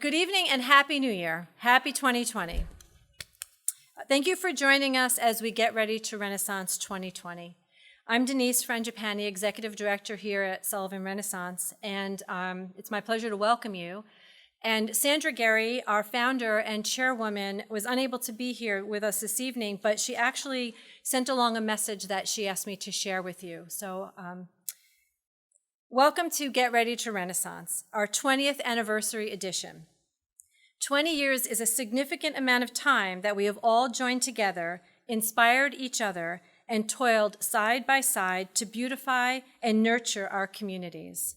Good evening and Happy New Year. Happy 2020. Thank you for joining us as we get ready to Renaissance 2020. I'm Denise Frangipane, Executive Director here at Sullivan Renaissance, and it's my pleasure to welcome you. And Sandra Gary, our founder and chairwoman, was unable to be here with us this evening, but she actually sent along a message that she asked me to share with you. So welcome to Get Ready to Renaissance, our 20th anniversary edition. 20 years is a significant amount of time that we have all joined together, inspired each other, and toiled side by side to beautify and nurture our communities.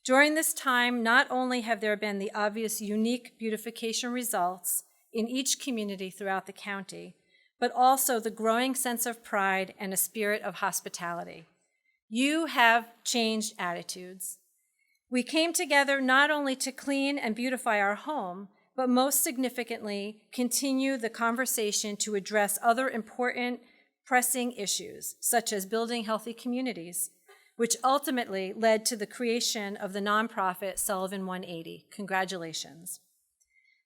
During this time, not only have there been the obvious unique beautification results in each community throughout the county, but also the growing sense of pride and a spirit of hospitality. You have changed attitudes. We came together not only to clean and beautify our home, but most significantly, continue the conversation to address other important, pressing issues, such as building healthy communities, which ultimately led to the creation of the nonprofit Sullivan 180. Congratulations.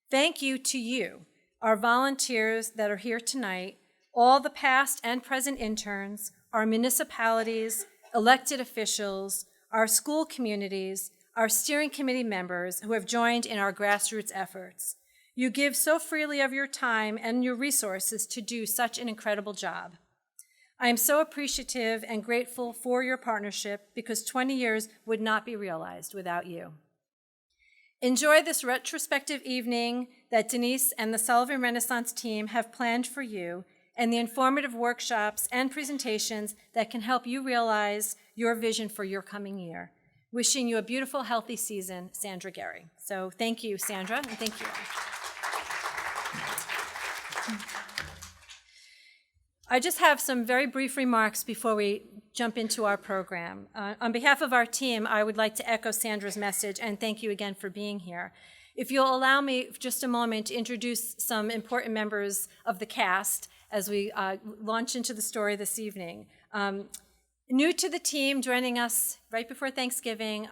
Thank you to you, our volunteers that are here tonight, all the past and present interns, our municipalities, elected officials, our school communities, our steering committee members who have joined in our grassroots efforts. You give so freely of your time and your resources to do such an incredible job. I am so appreciative and grateful for your partnership because 20 years would not be realized without you. Enjoy this retrospective evening that Denise and the Sullivan Renaissance team have planned for you and the informative workshops and presentations that can help you realize your vision for your coming year. Wishing you a beautiful, healthy season, Sandra Gary. So thank you, Sandra, and thank you all. I just have some very brief remarks before we jump into our program. On behalf of our team, I would like to echo Sandra's message and thank you again for being here. If you'll allow me just a moment to introduce some important members of the cast as we launch into the story this evening. New to the team, joining us right before Thanksgiving,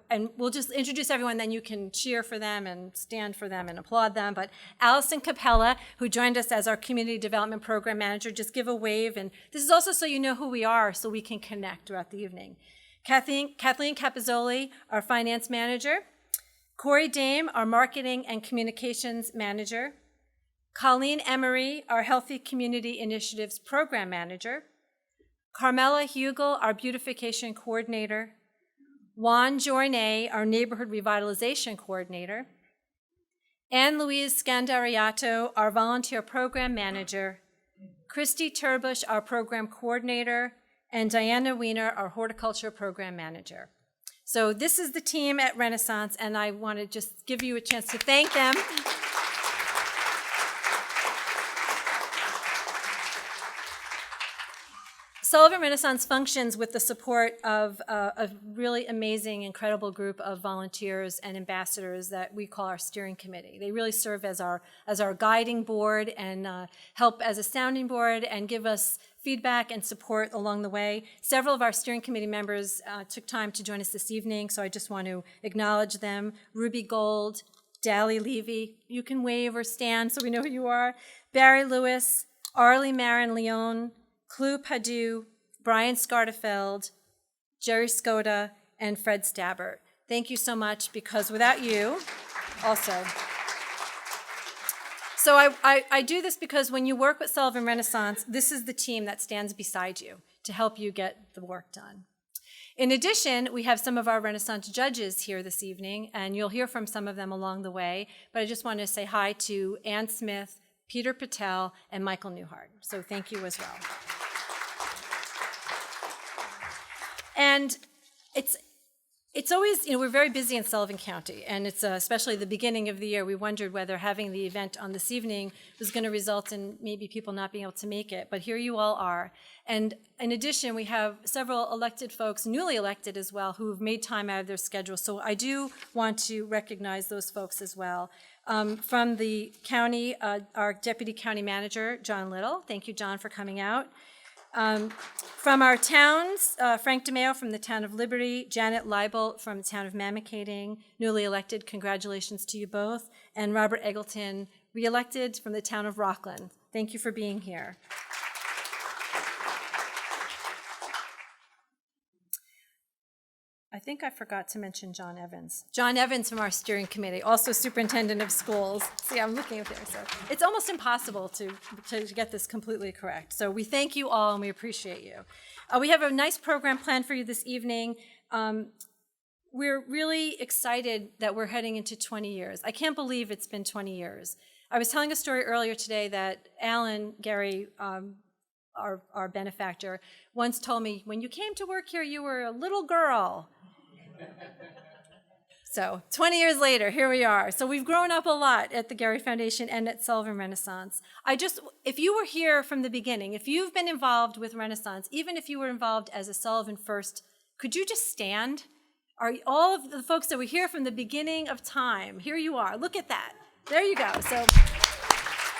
and we'll just introduce everyone, then you can cheer for them and stand for them and applaud them. But Allison Capella, who joined us as our Community Development Program Manager, just give a wave. And this is also so you know who we are, so we can connect throughout the evening. Kathleen Capizzoli, our Finance Manager. Corey Dame, our Marketing and Communications Manager. Colleen Emery, our Healthy Community Initiatives Program Manager. Carmela Hugel, our Beautification Coordinator. Juan Journet, our Neighborhood Revitalization Coordinator. Anne-Louise Scandariato, our Volunteer Program Manager. Christy Turbush, our Program Coordinator. And Diana Wiener, our Horticulture Program Manager. So this is the team at Renaissance, and I want to just give you a chance to thank them. Sullivan Renaissance functions with the support of a really amazing, incredible group of volunteers and ambassadors that we call our steering committee. They really serve as our guiding board and help as a sounding board and give us feedback and support along the way. Several of our steering committee members took time to join us this evening, so I just want to acknowledge them. Ruby Gold, Dally Levy, you can wave or stand so we know who you are. Barry Lewis, Arlie Marin Leon, Clu Padu, Brian Scartefeld, Jerry Skoda, and Fred Stabbert. Thank you so much, because without you, also. So I do this because when you work with Sullivan Renaissance, this is the team that stands beside you to help you get the work done. In addition, we have some of our Renaissance judges here this evening, and you'll hear from some of them along the way, but I just want to say hi to Ann Smith, Peter Patel, and Michael Newhart. So thank you as well. And it's always, we're very busy in Sullivan County, and it's especially the beginning of the year, we wondered whether having the event on this evening was going to result in maybe people not being able to make it, but here you all are. And in addition, we have several elected folks, newly elected as well, who have made time out of their schedule. So I do want to recognize those folks as well. From the county, our Deputy County Manager, John Little. Thank you, John, for coming out. From our towns, Frank DeMeo from the town of Liberty, Janet Leibolt from the town of Mamakating, newly elected, congratulations to you both, and Robert Eggleton, re-elected from the town of Rockland. Thank you for being here. I think I forgot to mention John Evans. John Evans from our steering committee, also superintendent of schools. See, I'm looking up there, so it's almost impossible to get this completely correct. So we thank you all and we appreciate you. We have a nice program planned for you this evening. We're really excited that we're heading into 20 years. I can't believe it's been 20 years. I was telling a story earlier today that Alan Gary, our benefactor, once told me, when you came to work here, you were a little girl. So 20 years later, here we are. So we've grown up a lot at the Gary Foundation and at Sullivan Renaissance. If you were here from the beginning, if you've been involved with Renaissance, even if you were involved as a Sullivan first, could you just stand? Are all of the folks that were here from the beginning of time, here you are. Look at that. There you go. So,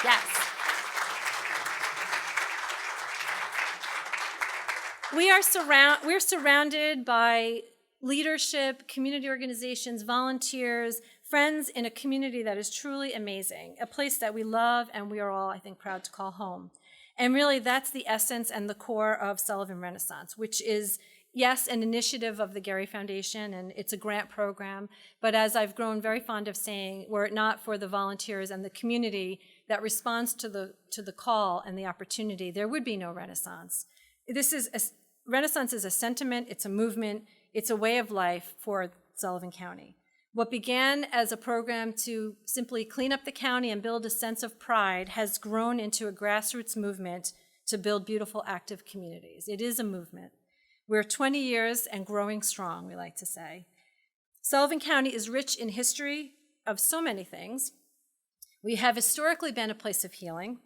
yes. We're surrounded by leadership, community organizations, volunteers, friends in a community that is truly amazing, a place that we love and we are all, I think, proud to call home. And really, that's the essence and the core of Sullivan Renaissance, which is, yes, an initiative of the Gary Foundation, and it's a grant program, but as I've grown very fond of saying, were it not for the volunteers and the community that responds to the call and the opportunity, there would be no Renaissance. Renaissance is a sentiment, it's a movement, it's a way of life for Sullivan County. What began as a program to simply clean up the county and build a sense of pride has grown into a grassroots movement to build beautiful, active communities. It is a movement. We're 20 years and growing strong, we like to say. Sullivan County is rich in history of so many things. We have historically been a place of healing.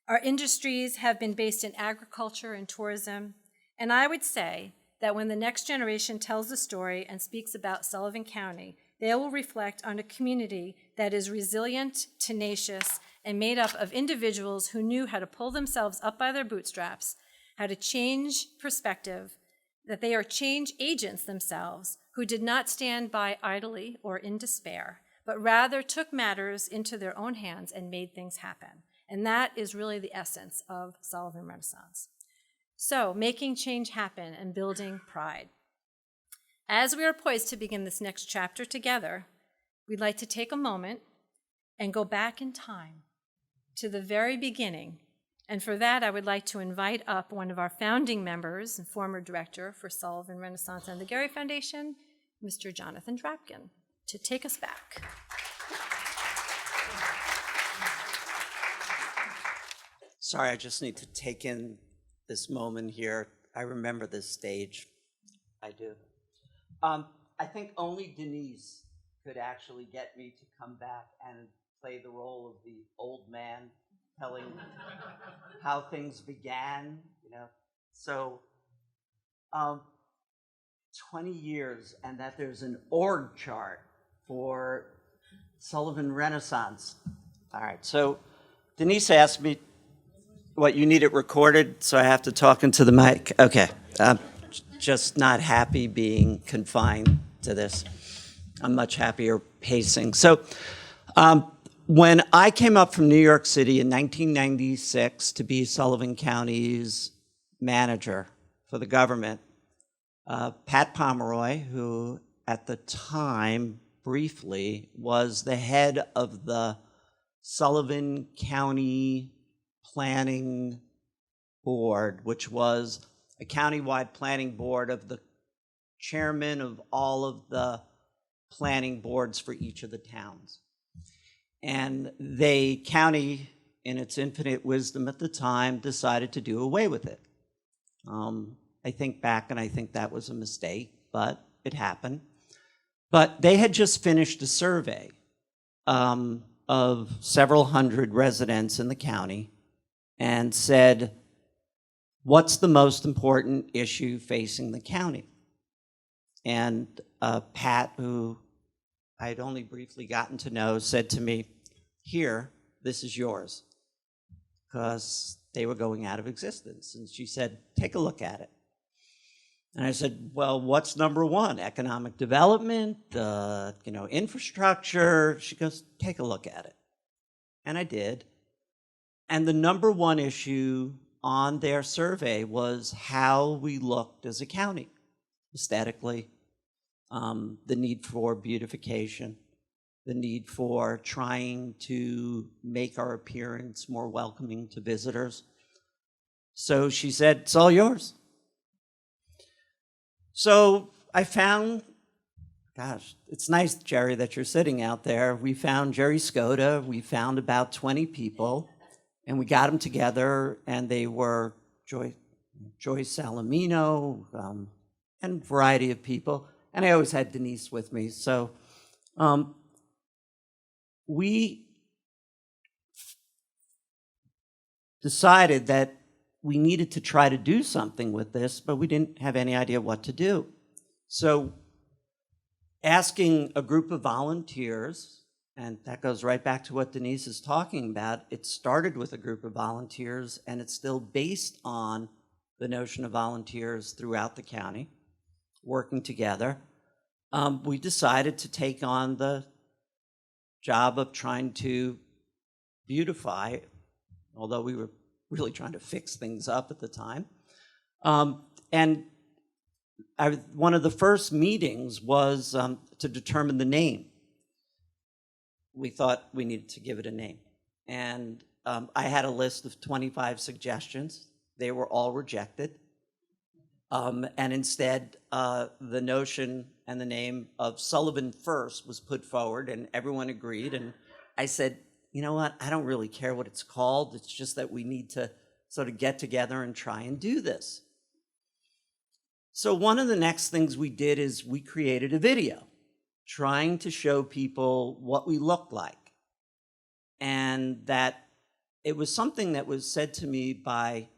Our industries have been based in agriculture and tourism. And I would say that when the next generation tells the story and speaks about Sullivan County, they will reflect on a community that is resilient, tenacious, and made up of individuals who knew how to pull themselves up by their bootstraps, how to change perspective, that they are change agents themselves, who did not stand by idly or in despair, but rather took matters into their own hands and made things happen. And that is really the essence of Sullivan Renaissance. So, making change happen and building pride. As we are poised to begin this next chapter together, we'd like to take a moment and go back in time to the very beginning. And for that, I would like to invite up one of our founding members and former director for Sullivan Renaissance and the Gary Foundation, Mr. Jonathan Drapkin, to take us back. Sorry, I just need to take in this moment here. I remember this stage. I do. I think only Denise could actually get me to come back and play the role of the old man telling how things began, you know. So 20 years, and that there's an org chart for Sullivan Renaissance. All right, so Denise asked me, what, you need it recorded, so I have to talk into the mic? Okay, I'm just not happy being confined to this. I'm much happier pacing. So when I came up from New York City in 1996 to be Sullivan County's manager for the government, Pat Pomeroy, who at the time, briefly, was the head of the Sullivan County Planning Board, which was a countywide planning board of the chairman of all of the planning boards for each of the towns. And the county, in its infinite wisdom at the time, decided to do away with it. I think back and I think that was a mistake, but it happened. But they had just finished a survey of several hundred residents in the county and said, what's the most important issue facing the county? And Pat, who I'd only briefly gotten to know, said to me, here, this is yours. because they were going out of existence. And she said, take a look at it. And I said, well, what's number one? Economic development, infrastructure? She goes, take a look at it. And I did. And the number one issue on their survey was how we looked as a county, aesthetically, the need for beautification, the need for trying to make our appearance more welcoming to visitors. So she said, it's all yours. So I found, gosh, it's nice, Jerry, that you're sitting out there. We found Jerry Skoda. We found about 20 people, and we got them together, and they were Joyce Salamino, and a variety of people. And I always had Denise with me. So we decided that we needed to try to do something with this, but we didn't have any idea what to do. So asking a group of volunteers, and that goes right back to what Denise is talking about, it started with a group of volunteers, and it's still based on the notion of volunteers throughout the county, working together. We decided to take on the job of trying to beautify, although we were really trying to fix things up at the time. And one of the first meetings was to determine the name. We thought we needed to give it a name. And I had a list of 25 suggestions. They were all rejected. And instead, the notion and the name of Sullivan First was put forward, and everyone agreed. And I said, you know what, I don't really care what it's called. It's just that we need to sort of get together and try and do this. So one of the next things we did is we created a video trying to show people what we looked like. And that it was something that was said to me by,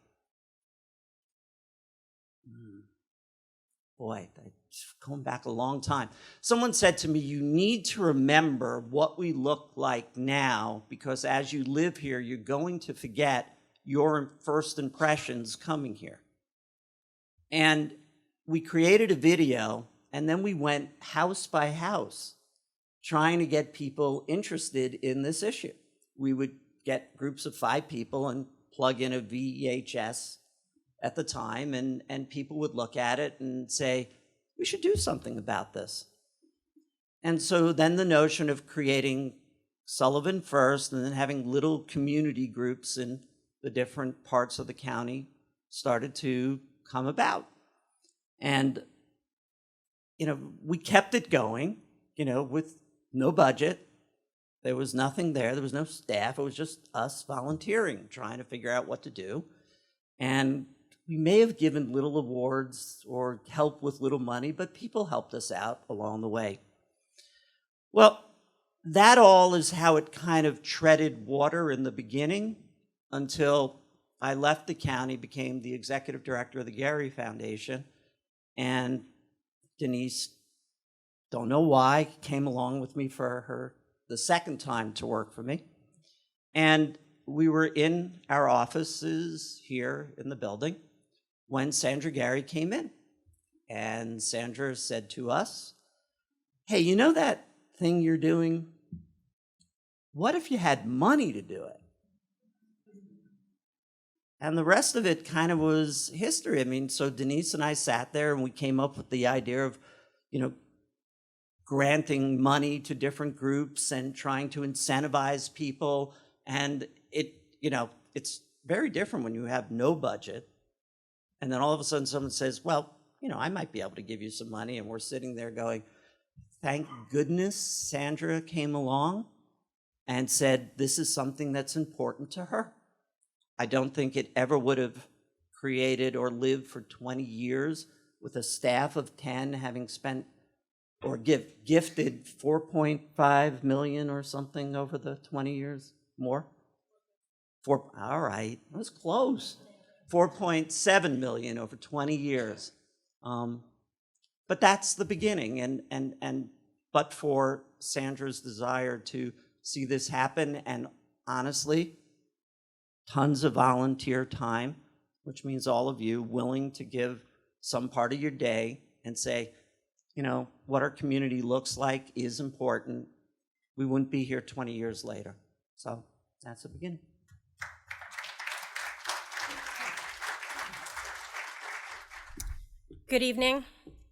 going back a long time. Someone said to me, you need to remember what we look like now, because as you live here, you're going to forget your first impressions coming here. And we created a video, and then we went house by house trying to get people interested in this issue. We would get groups of 5 people and plug in a VHS at the time, and people would look at it and say, we should do something about this. And so then the notion of creating Sullivan First and then having little community groups in the different parts of the county started to come about. And, we kept it going, with no budget. There was nothing there. There was no staff. It was just us volunteering, trying to figure out what to do. And we may have given little awards or help with little money, but people helped us out along the way. Well, that all is how it kind of treaded water in the beginning until I left the county, became the executive director of the Gary Foundation, and Denise, don't know why, came along with me for the second time to work for me. And we were in our offices here in the building when Sandra Gary came in. And Sandra said to us, hey, you know that thing you're doing? What if you had money to do it? And the rest of it kind of was history. I mean, so Denise and I sat there and we came up with the idea of, granting money to different groups and trying to incentivize people. And it's very different when you have no budget. And then all of a sudden someone says, well, I might be able to give you some money. And we're sitting there going, thank goodness Sandra came along and said, this is something that's important to her. I don't think it ever would have created or lived for 20 years with a staff of 10 having spent or gifted 4.5 million or something over the 20 years more. All right, that was close. 4.7 million over 20 years. But that's the beginning, and but for Sandra's desire to see this happen, and honestly, tons of volunteer time, which means all of you willing to give some part of your day and say, you know, what our community looks like is important. We wouldn't be here 20 years later. So that's the beginning. Good evening.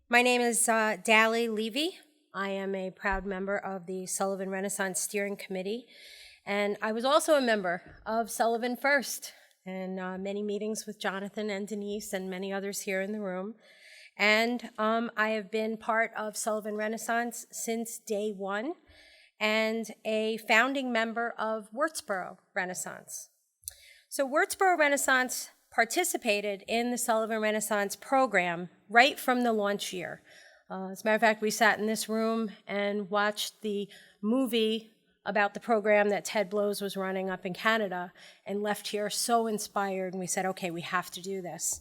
My name is Farrell Levy. I am a proud member of the Sullivan Renaissance Steering Committee, and I was also a member of Sullivan First, and many meetings with Jonathan and Denise and many others here in the room. And I have been part of Sullivan Renaissance since day one, and a founding member of Wurtsboro Renaissance. So Wurtsboro Renaissance participated in the Sullivan Renaissance program right from the launch year. As a matter of fact, we sat in this room and watched the movie about the program that Ted Blows was running up in Canada and left here so inspired, and we said, okay, we have to do this.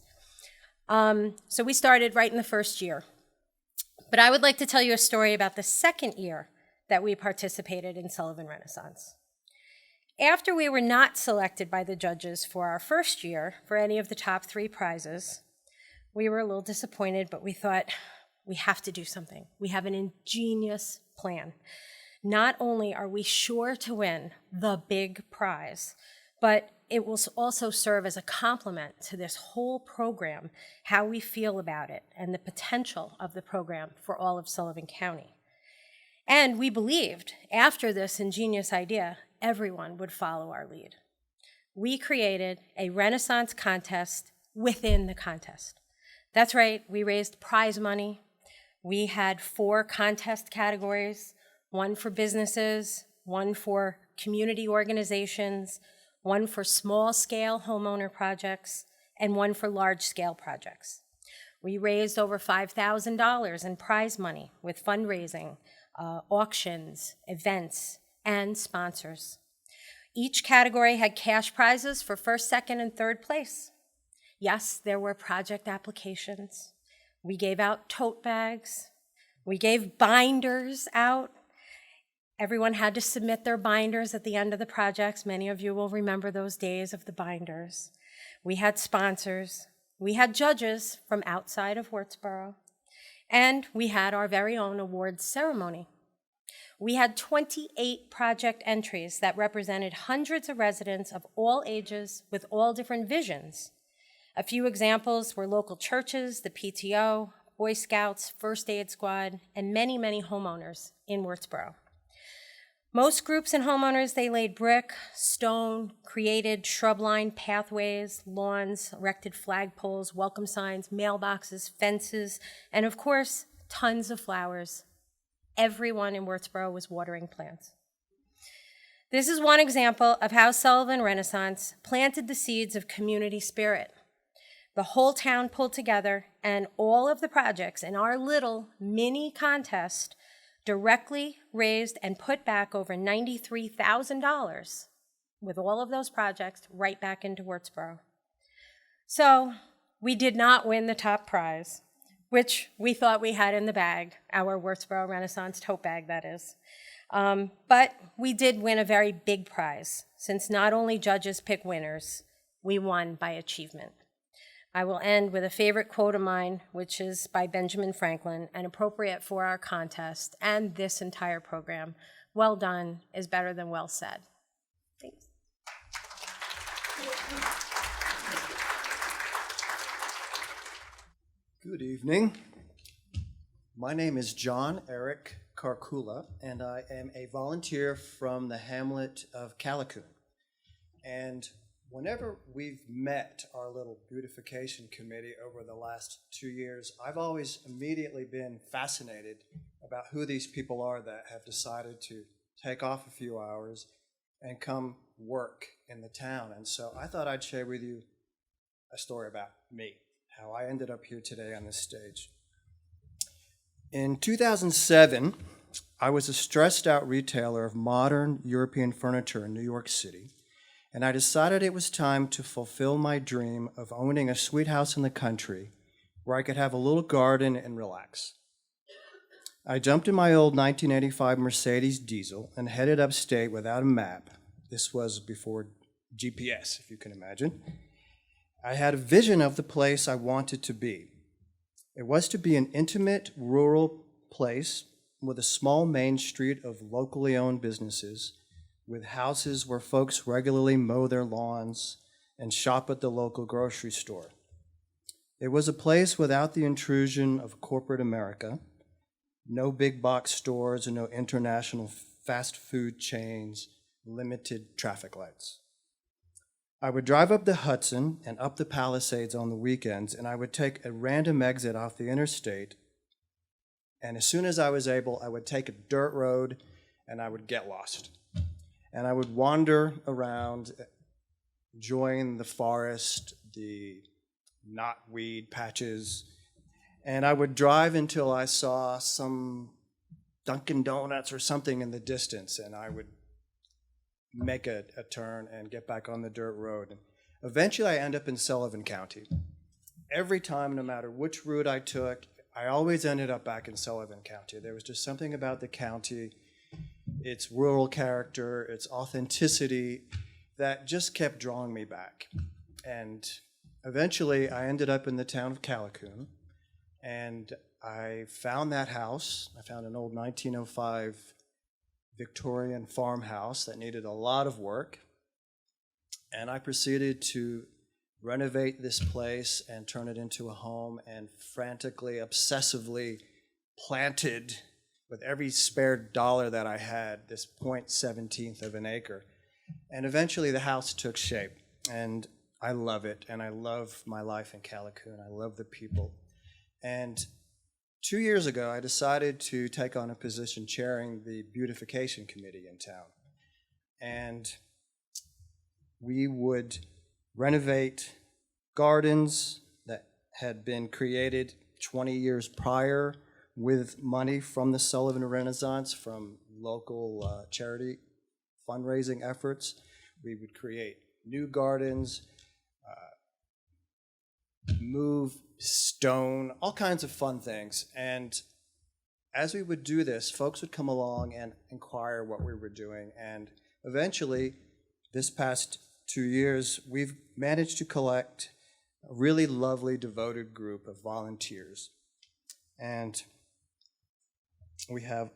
So we started right in the first year. But I would like to tell you a story about the second year that we participated in Sullivan Renaissance. After we were not selected by the judges for our first year for any of the top 3 prizes, we were a little disappointed, but we thought, we have to do something. We have an ingenious plan. Not only are we sure to win the big prize, but it will also serve as a complement to this whole program, how we feel about it, and the potential of the program for all of Sullivan County. And we believed, after this ingenious idea, everyone would follow our lead. We created a Renaissance contest within the contest. That's right, we raised prize money. We had 4 contest categories, 1 for businesses, 1 for community organizations, 1 for small-scale homeowner projects, and 1 for large-scale projects. We raised over $5,000 in prize money with fundraising, auctions, events, and sponsors. Each category had cash prizes for first, second, and third place. Yes, there were project applications. We gave out tote bags. We gave binders out. Everyone had to submit their binders at the end of the projects. Many of you will remember those days of the binders. We had sponsors. We had judges from outside of Wurtsboro. And we had our very own awards ceremony. We had 28 project entries that represented hundreds of residents of all ages with all different visions. A few examples were local churches, the PTO, Boy Scouts, First Aid Squad, and many, many homeowners in Wurtsboro. Most groups and homeowners, they laid brick, stone, created shrub-lined pathways, lawns, erected flagpoles, welcome signs, mailboxes, fences, and of course, tons of flowers. Everyone in Wurtsboro was watering plants. This is one example of how Sullivan Renaissance planted the seeds of community spirit. The whole town pulled together, and all of the projects in our little mini contest directly raised and put back over $93,000 with all of those projects right back into Wurtsboro. So we did not win the top prize, which we thought we had in the bag, our Wurtsboro Renaissance tote bag, that is. But we did win a very big prize, since not only judges pick winners, we won by achievement. I will end with a favorite quote of mine, which is by Benjamin Franklin, and appropriate for our contest and this entire program. Well done is better than well said. Thanks. Good evening. My name is John Eric Kula, and I am a volunteer from the hamlet of Callicoon. And whenever we've met our little beautification committee over the last 2 years, I've always immediately been fascinated about who these people are that have decided to take off a few hours and come work in the town. And so I thought I'd share with you a story about me, how I ended up here today on this stage. In 2007, I was a stressed out retailer of modern European furniture in New York City, and I decided it was time to fulfill my dream of owning a sweet house in the country where I could have a little garden and relax. I jumped in my old 1985 Mercedes diesel and headed upstate without a map. This was before GPS, if you can imagine. I had a vision of the place I wanted to be. It was to be an intimate, rural place with a small main street of locally owned businesses, with houses where folks regularly mow their lawns and shop at the local grocery store. It was a place without the intrusion of corporate America, no big box stores and no international fast food chains, limited traffic lights. I would drive up the Hudson and up the Palisades on the weekends, and I would take a random exit off the interstate, and as soon as I was able, I would take a dirt road and I would get lost. And I would wander around, enjoying the forest, the knotweed patches, and I would drive until I saw some Dunkin' Donuts or something in the distance, and I would make a turn and get back on the dirt road. And eventually I end up in Sullivan County. Every time, no matter which route I took, I always ended up back in Sullivan County. There was just something about the county, its rural character, its authenticity, that just kept drawing me back. And eventually I ended up in the town of Callicoon, and I found that house. I found an old 1905 Victorian farmhouse that needed a lot of work, and I proceeded to renovate this place and turn it into a home, and frantically, obsessively planted with every spare dollar that I had this 0.17 of an acre. And eventually the house took shape, and I love it, and I love my life in Callicoon. I love the people. And 2 years ago, I decided to take on a position chairing the beautification committee in town. And we would renovate gardens that had been created 20 years prior with money from the Sullivan Renaissance, from local charity fundraising efforts. We would create new gardens, move stone, all kinds of fun things. And as we would do this, folks would come along and inquire what we were doing. And eventually, this past 2 years, we've managed to collect a really lovely, devoted group of volunteers. And we have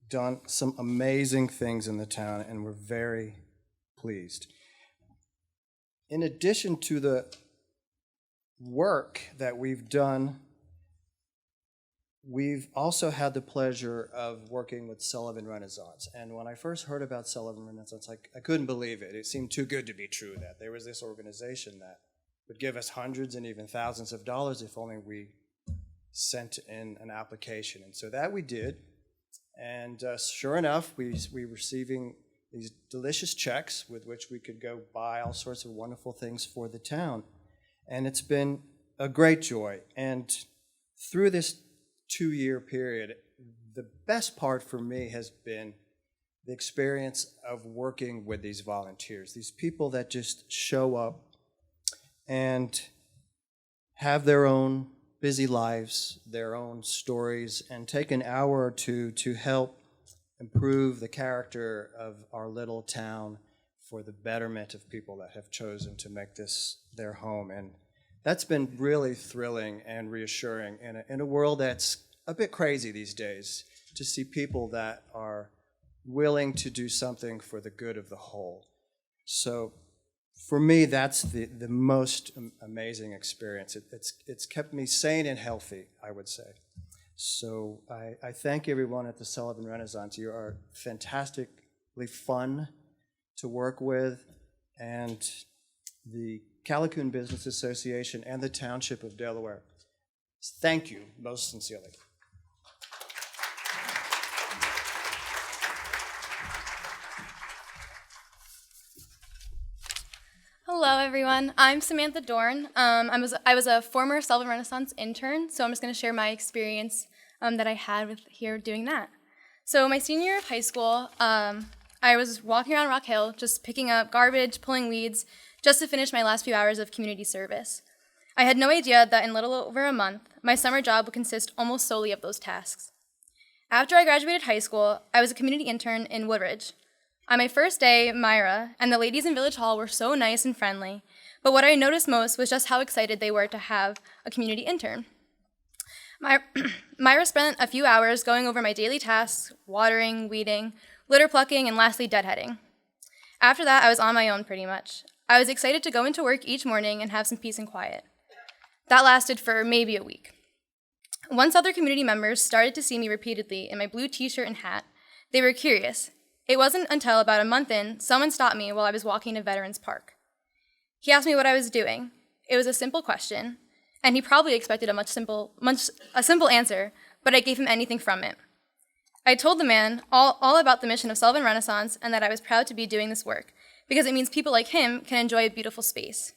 done some amazing things in the town, and we're very pleased. In addition to the work that we've done, we've also had the pleasure of working with Sullivan Renaissance. And when I first heard about Sullivan Renaissance, I couldn't believe it. It seemed too good to be true that there was this organization that would give us hundreds and even thousands of dollars if only we sent in an application. And so that we did. And sure enough, we were receiving these delicious checks with which we could go buy all sorts of wonderful things for the town. And it's been a great joy. And through this 2-year period, the best part for me has been the experience of working with these volunteers, these people that just show up and have their own busy lives, their own stories, and take an hour or two to help improve the character of our little town for the betterment of people that have chosen to make this their home. And that's been really thrilling and reassuring in a world that's a bit crazy these days, to see people that are willing to do something for the good of the whole. So for me, that's the most amazing experience. It's kept me sane and healthy, I would say. So I thank everyone at the Sullivan Renaissance. You are fantastically fun to work with, and the Callicoon Business Association and the Township of Delaware, thank you most sincerely. Hello, everyone. I'm Samantha Dorn. I was a former Sullivan Renaissance intern, so I'm just going to share my experience that I had with here doing that. So my senior year of high school, I was walking around Rock Hill, just picking up garbage, pulling weeds, just to finish my last few hours of community service. I had no idea that in little over a month, my summer job would consist almost solely of those tasks. After I graduated high school, I was a community intern in Woodridge. On my first day, Myra and the ladies in Village Hall were so nice and friendly, but what I noticed most was just how excited they were to have a community intern. Myra spent a few hours going over my daily tasks, watering, weeding, litter plucking, and lastly, deadheading. After that, I was on my own pretty much. I was excited to go into work each morning and have some peace and quiet. That lasted for maybe a week. Once other community members started to see me repeatedly in my blue t-shirt and hat, they were curious. It wasn't until about a month in, someone stopped me while I was walking to Veterans Park. He asked me what I was doing. It was a simple question, and he probably expected a simple answer, but I gave him anything from it. I told the man all about the mission of Sullivan Renaissance and that I was proud to be doing this work, because it means people like him can enjoy a beautiful space.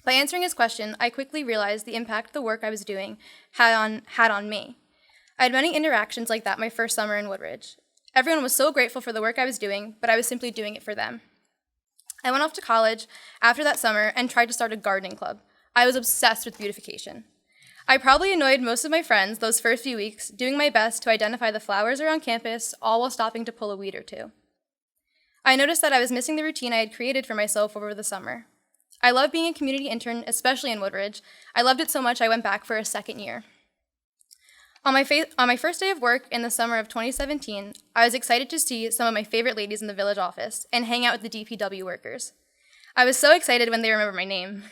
By answering his question, I quickly realized the impact the work I was doing had on me. I had many interactions like that my first summer in Woodridge. Everyone was so grateful for the work I was doing, but I was simply doing it for them. I went off to college after that summer and tried to start a gardening club. I was obsessed with beautification. I probably annoyed most of my friends those first few weeks, doing my best to identify the flowers around campus, all while stopping to pull a weed or two. I noticed that I was missing the routine I had created for myself over the summer. I love being a community intern, especially in Woodridge. I loved it so much I went back for a second year. On my first day of work in the summer of 2017, I was excited to see some of my favorite ladies in the village office and hang out with the DPW workers. I was so excited when they remembered my name.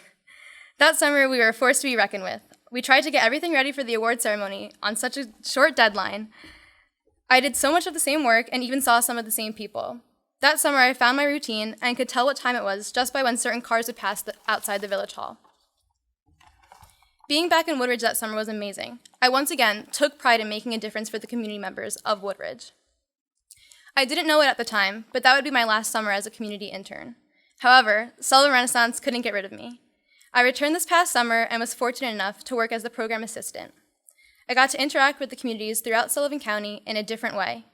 That summer, we were a force to be reckoned with. We tried to get everything ready for the award ceremony on such a short deadline. I did so much of the same work and even saw some of the same people. That summer, I found my routine and could tell what time it was just by when certain cars would pass outside the village hall. Being back in Woodridge that summer was amazing. I once again took pride in making a difference for the community members of Woodridge. I didn't know it at the time, but that would be my last summer as a community intern. However, Sullivan Renaissance couldn't get rid of me. I returned this past summer and was fortunate enough to work as the program assistant. I got to interact with the communities throughout Sullivan County in a different way.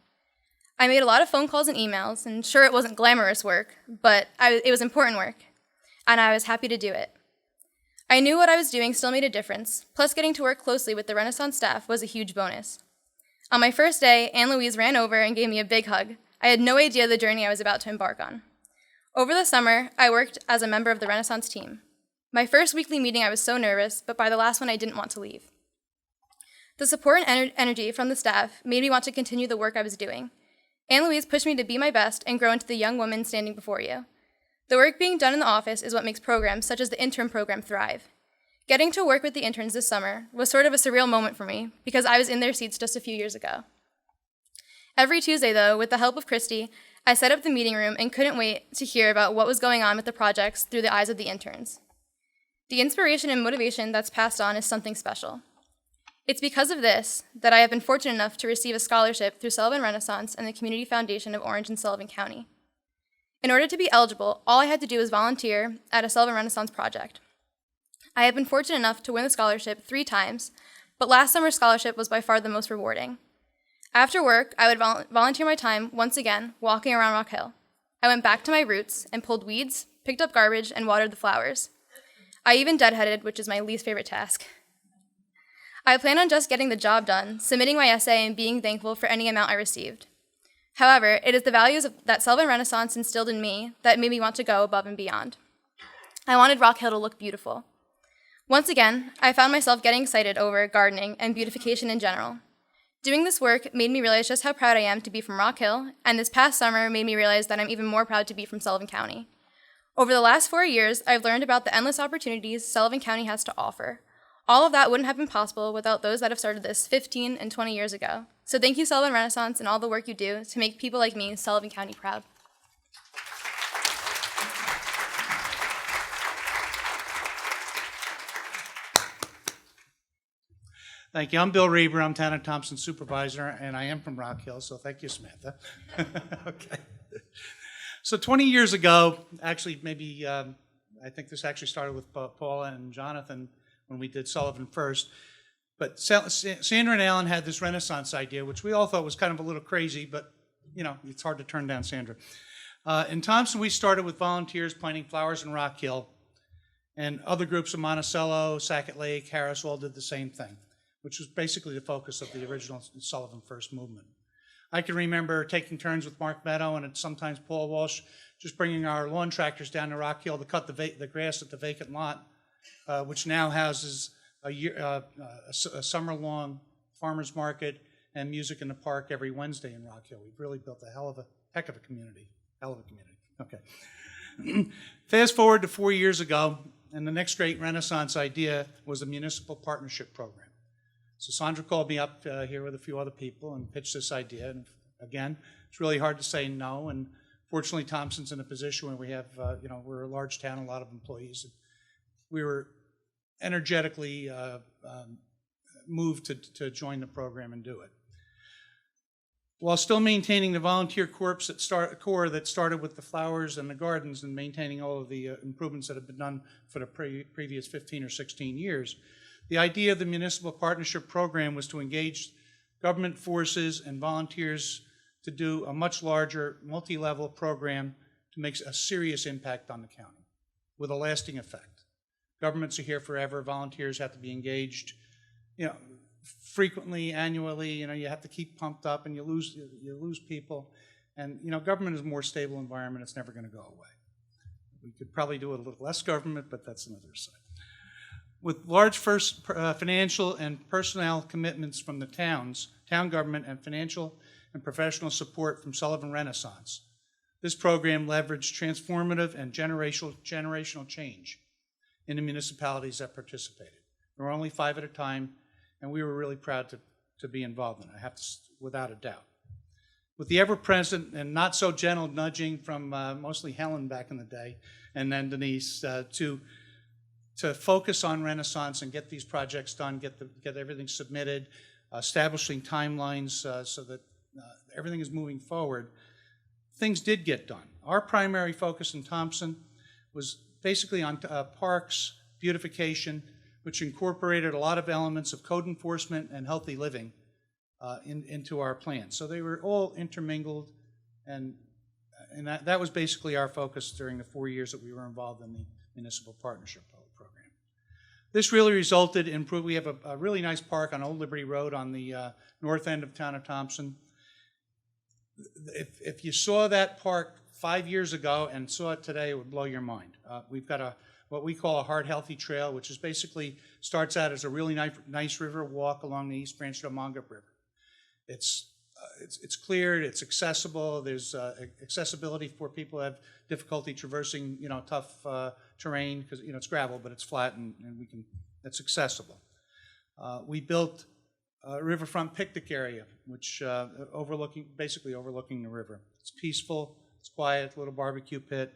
I made a lot of phone calls and emails, and sure, it wasn't glamorous work, but it was important work, and I was happy to do it. I knew what I was doing still made a difference, plus getting to work closely with the Renaissance staff was a huge bonus. On my first day, Anne Louise ran over and gave me a big hug. I had no idea the journey I was about to embark on. Over the summer, I worked as a member of the Renaissance team. My first weekly meeting, I was so nervous, but by the last one, I didn't want to leave. The support and energy from the staff made me want to continue the work I was doing. Anne Louise pushed me to be my best and grow into the young woman standing before you. The work being done in the office is what makes programs such as the intern program thrive. Getting to work with the interns this summer was sort of a surreal moment for me because I was in their seats just a few years ago. Every Tuesday, though, with the help of Christy, I set up the meeting room and couldn't wait to hear about what was going on with the projects through the eyes of the interns. The inspiration and motivation that's passed on is something special. It's because of this that I have been fortunate enough to receive a scholarship through Sullivan Renaissance and the Community Foundation of Orange and Sullivan County. In order to be eligible, all I had to do was volunteer at a Sullivan Renaissance project. I have been fortunate enough to win the scholarship 3 times, but last summer's scholarship was by far the most rewarding. After work, I would volunteer my time once again walking around Rock Hill. I went back to my roots and pulled weeds, picked up garbage, and watered the flowers. I even deadheaded, which is my least favorite task. I plan on just getting the job done, submitting my essay, and being thankful for any amount I received. However, it is the values that Sullivan Renaissance instilled in me that made me want to go above and beyond. I wanted Rock Hill to look beautiful. Once again, I found myself getting excited over gardening and beautification in general. Doing this work made me realize just how proud I am to be from Rock Hill, and this past summer made me realize that I'm even more proud to be from Sullivan County. Over the last 4 years, I've learned about the endless opportunities Sullivan County has to offer. All of that wouldn't have been possible without those that have started this 15 and 20 years ago. So thank you, Sullivan Renaissance, and all the work you do to make people like me, Sullivan County, proud. Thank you. I'm Bill Reber. I'm Town of Thompson Supervisor, and I am from Rock Hill, so thank you, Samantha. Okay. So 20 years ago, actually maybe, I think this actually started with Paula and Jonathan when we did Sullivan first, but Sandra and Alan had this Renaissance idea, which we all thought was kind of a little crazy, but you know, it's hard to turn down Sandra. In Thompson, we started with volunteers planting flowers in Rock Hill, and other groups of Monticello, Sackett Lake, Harris all did the same thing, which was basically the focus of the original Sullivan First movement. I can remember taking turns with Mark Meadow and sometimes Paul Walsh, just bringing our lawn tractors down to Rock Hill to cut the grass at the vacant lot, which now houses a summer-long farmers market and music in the park every Wednesday in Rock Hill. We've really built a heck of a community. Okay. Fast forward to 4 years ago, and the next great Renaissance idea was a municipal partnership program. So Sandra called me up here with a few other people and pitched this idea. And again, it's really hard to say no. And fortunately, Thompson's in a position where we have, we're a large town, a lot of employees. We were energetically moved to join the program and do it, while still maintaining the volunteer core that started with the flowers and the gardens and maintaining all of the improvements that have been done for the previous 15 or 16 years. The idea of the municipal partnership program was to engage government forces and volunteers to do a much larger multi-level program to make a serious impact on the county with a lasting effect. Governments are here forever. Volunteers have to be engaged, frequently, annually. You have to keep pumped up, and you lose people. And government is a more stable environment. It's never going to go away. We could probably do a little less government, but that's another side. With large financial and personnel commitments from the town government, and financial and professional support from Sullivan Renaissance, this program leveraged transformative and generational change in the municipalities that participated. There were only 5 at a time, and we were really proud to be involved in it, without a doubt. With the ever-present and not so gentle nudging from mostly Helen back in the day, and then Denise, to focus on Renaissance and get these projects done, get everything submitted, establishing timelines so that everything is moving forward, things did get done. Our primary focus in Thompson was basically on parks, beautification, which incorporated a lot of elements of code enforcement and healthy living into our plan. So they were all intermingled, and that was basically our focus during the 4 years that we were involved in the municipal partnership program. This really resulted in, we have a really nice park on Old Liberty Road on the north end of town of Thompson. If you saw that park 5 years ago and saw it today, it would blow your mind. We've got what we call a heart healthy trail, which is basically starts out as a really nice river walk along the East Branch of the Mongup River. It's cleared, it's accessible. There's accessibility for people who have difficulty traversing, tough terrain, because it's gravel, but it's flat and it's accessible. We built a riverfront picnic area, which basically overlooking the river. It's peaceful, it's quiet, little barbecue pit.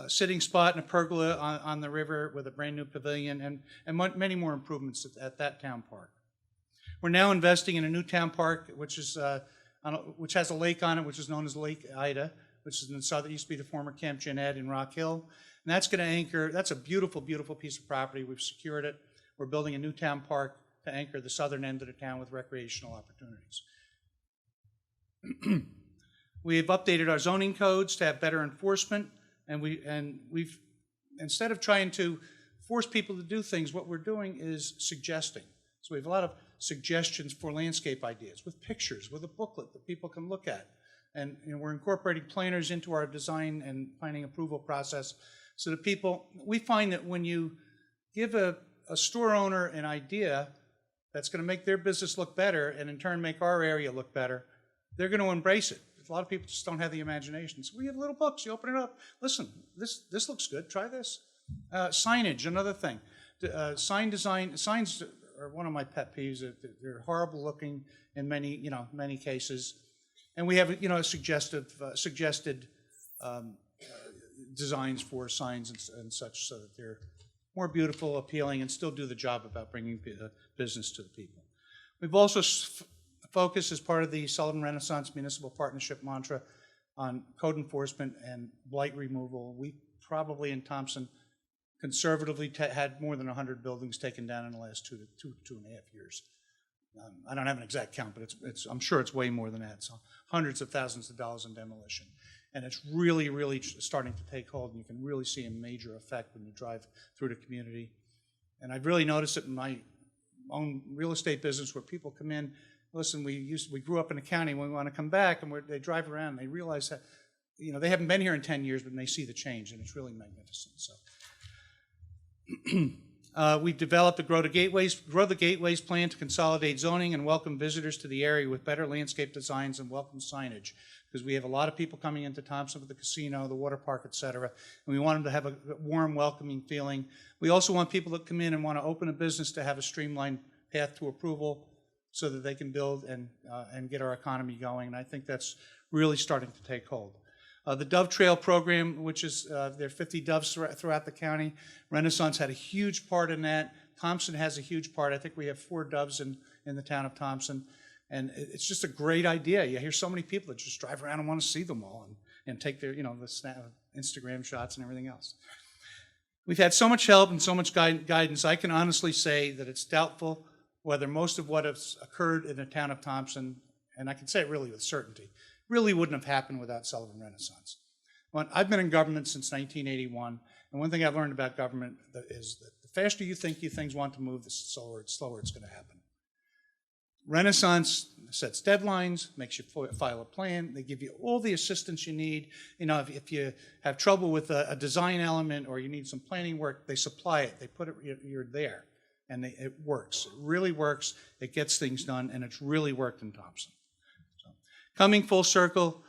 Sitting spot and a pergola on the river with a brand new pavilion and many more improvements at that town park. We're now investing in a new town park, which has a lake on it, which is known as Lake Ida, which is in the south. It used to be the former Camp Jeanette in Rock Hill. And that's going to anchor, that's a beautiful, beautiful piece of property. We've secured it. We're building a new town park to anchor the southern end of the town with recreational opportunities. We've updated our zoning codes to have better enforcement. And we've instead of trying to force people to do things, what we're doing is suggesting. So we have a lot of suggestions for landscape ideas with pictures, with a booklet that people can look at. And we're incorporating planners into our design and planning approval process so that we find that when you give a store owner an idea that's going to make their business look better and in turn make our area look better, they're going to embrace it. A lot of people just don't have the imagination. So we have little books. You open it up. Listen, this looks good. Try this. Signage, another thing. Sign design. Signs are one of my pet peeves. They're horrible looking in many cases, and we have suggested designs for signs and such so that they're more beautiful, appealing, and still do the job about bringing business to the people. We've also focus as part of the Sullivan Renaissance Municipal Partnership mantra on code enforcement and blight removal. We probably in Thompson conservatively had more than 100 buildings taken down in the last two and a half years. I don't have an exact count, but I'm sure it's way more than that. So hundreds of thousands of dollars in demolition. And it's really, really starting to take hold, and you can really see a major effect when you drive through the community. And I've really noticed it in my own real estate business where people come in listen, we grew up in the county, and we want to come back, and they drive around, and they realize that, they haven't been here in 10 years, but they see the change, and it's really magnificent. So we've developed a Grow the Gateways plan to consolidate zoning and welcome visitors to the area with better landscape designs and welcome signage, because we have a lot of people coming into Thompson with the casino, the water park, et cetera, and we want them to have a warm, welcoming feeling. We also want people that come in and want to open a business to have a streamlined path to approval so that they can build and get our economy going, and I think that's really starting to take hold. The Dove Trail program, which is, there are 50 doves throughout the county. Renaissance had a huge part in that. Thompson has a huge part. I think we have 4 doves in the town of Thompson. And it's just a great idea. You hear so many people that just drive around and want to see them all and take their, the Instagram shots and everything else. We've had so much help and so much guidance, I can honestly say that it's doubtful whether most of what has occurred in the town of Thompson, and I can say it really with certainty, really wouldn't have happened without Sullivan Renaissance. Well, I've been in government since 1981, and one thing I've learned about government is that the faster you think things want to move, the slower it's going to happen. Renaissance sets deadlines, makes you file a plan. They give you all the assistance you need. If you have trouble with a design element or you need some planning work, they supply it. They put it, you're there, and it works. It really works. It gets things done, and it's really worked in Thompson. Coming full circle,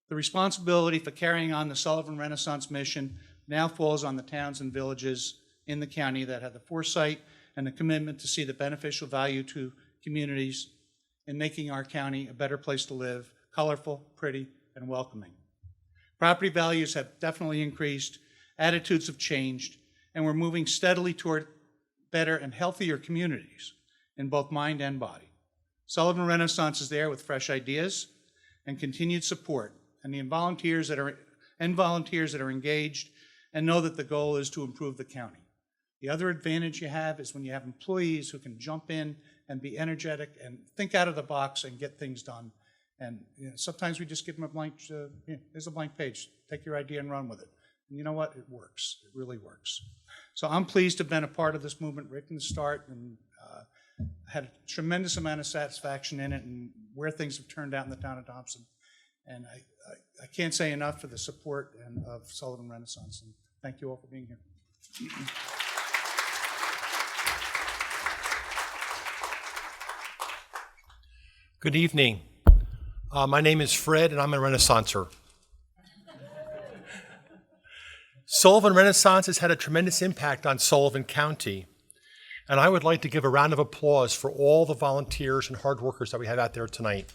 the responsibility for carrying on the Sullivan Renaissance mission now falls on the towns and villages in the county that have the foresight and the commitment to see the beneficial value to communities in making our county a better place to live, colorful, pretty, and welcoming. Property values have definitely increased, attitudes have changed, and we're moving steadily toward better and healthier communities in both mind and body. Sullivan Renaissance is there with fresh ideas and continued support, and the volunteers that are engaged and know that the goal is to improve the county. The other advantage you have is when you have employees who can jump in and be energetic and think out of the box and get things done. And sometimes we just give them a blank, here's a blank page, take your idea and run with it. And you know what? It works. It really works. So I'm pleased to have been a part of this movement right from the start, and had a tremendous amount of satisfaction in it and where things have turned out in the town of Thompson. And I can't say enough for the support of Sullivan Renaissance. And thank you all for being here. Good evening. My name is Fred, and I'm a Renaissancer. Sullivan Renaissance has had a tremendous impact on Sullivan County. And I would like to give a round of applause for all the volunteers and hard workers that we have out there tonight.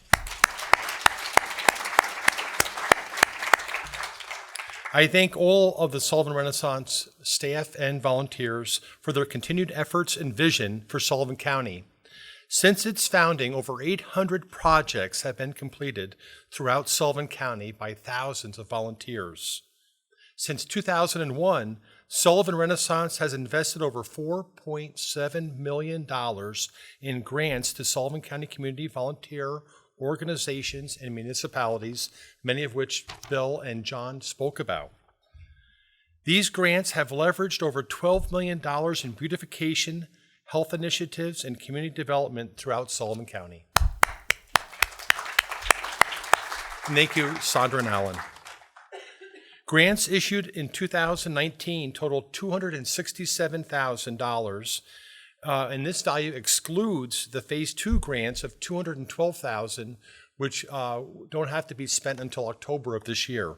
I thank all of the Sullivan Renaissance staff and volunteers for their continued efforts and vision for Sullivan County. Since its founding, over 800 projects have been completed throughout Sullivan County by thousands of volunteers. Since 2001, Sullivan Renaissance has invested over $4.7 million in grants to Sullivan County community volunteer organizations and municipalities, many of which Bill and John spoke about. These grants have leveraged over $12 million in beautification, health initiatives, and community development throughout Sullivan County. Thank you, Sandra and Alan. Grants issued in 2019 totaled $267,000, and this value excludes the Phase 2 grants of $212,000, which don't have to be spent until October of this year.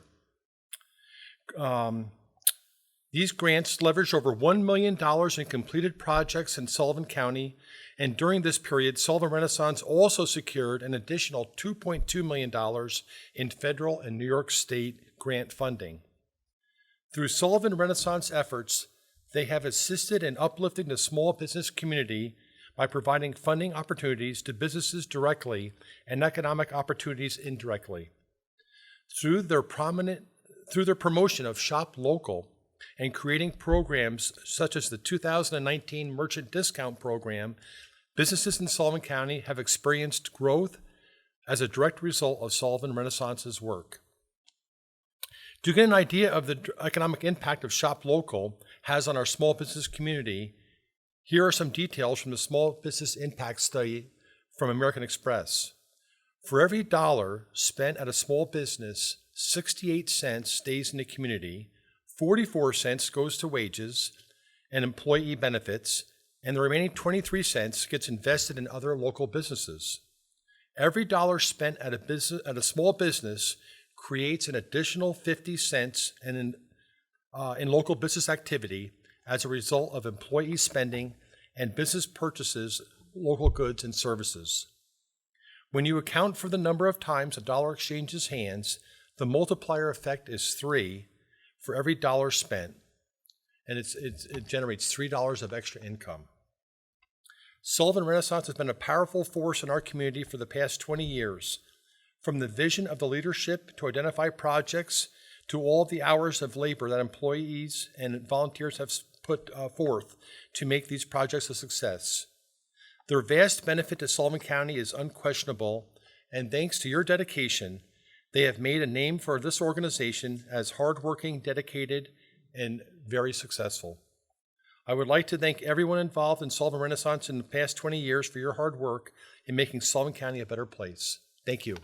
These grants leveraged over $1 million in completed projects in Sullivan County, and during this period, Sullivan Renaissance also secured an additional $2.2 million in federal and New York State grant funding. Through Sullivan Renaissance efforts, they have assisted in uplifting the small business community by providing funding opportunities to businesses directly and economic opportunities indirectly. Through their promotion of Shop Local and creating programs such as the 2019 Merchant Discount Program, businesses in Sullivan County have experienced growth as a direct result of Sullivan Renaissance's work. To get an idea of the economic impact of Shop Local has on our small business community, here are some details from the Small Business Impact Study from American Express. For every dollar spent at a small business, 68 cents stays in the community, 44 cents goes to wages and employee benefits, and the remaining 23 cents gets invested in other local businesses. Every dollar spent at a small business creates an additional 50 cents in local business activity as a result of employee spending and business purchases local goods and services. When you account for the number of times a dollar exchanges hands, the multiplier effect is 3 for every dollar spent, and it generates $3 of extra income. Sullivan Renaissance has been a powerful force in our community for the past 20 years. From the vision of the leadership to identify projects to all the hours of labor that employees and volunteers have put forth to make these projects a success. Their vast benefit to Sullivan County is unquestionable, and thanks to your dedication, they have made a name for this organization as hardworking, dedicated, and very successful. I would like to thank everyone involved in Sullivan Renaissance in the past 20 years for your hard work in making Sullivan County a better place. Thank you.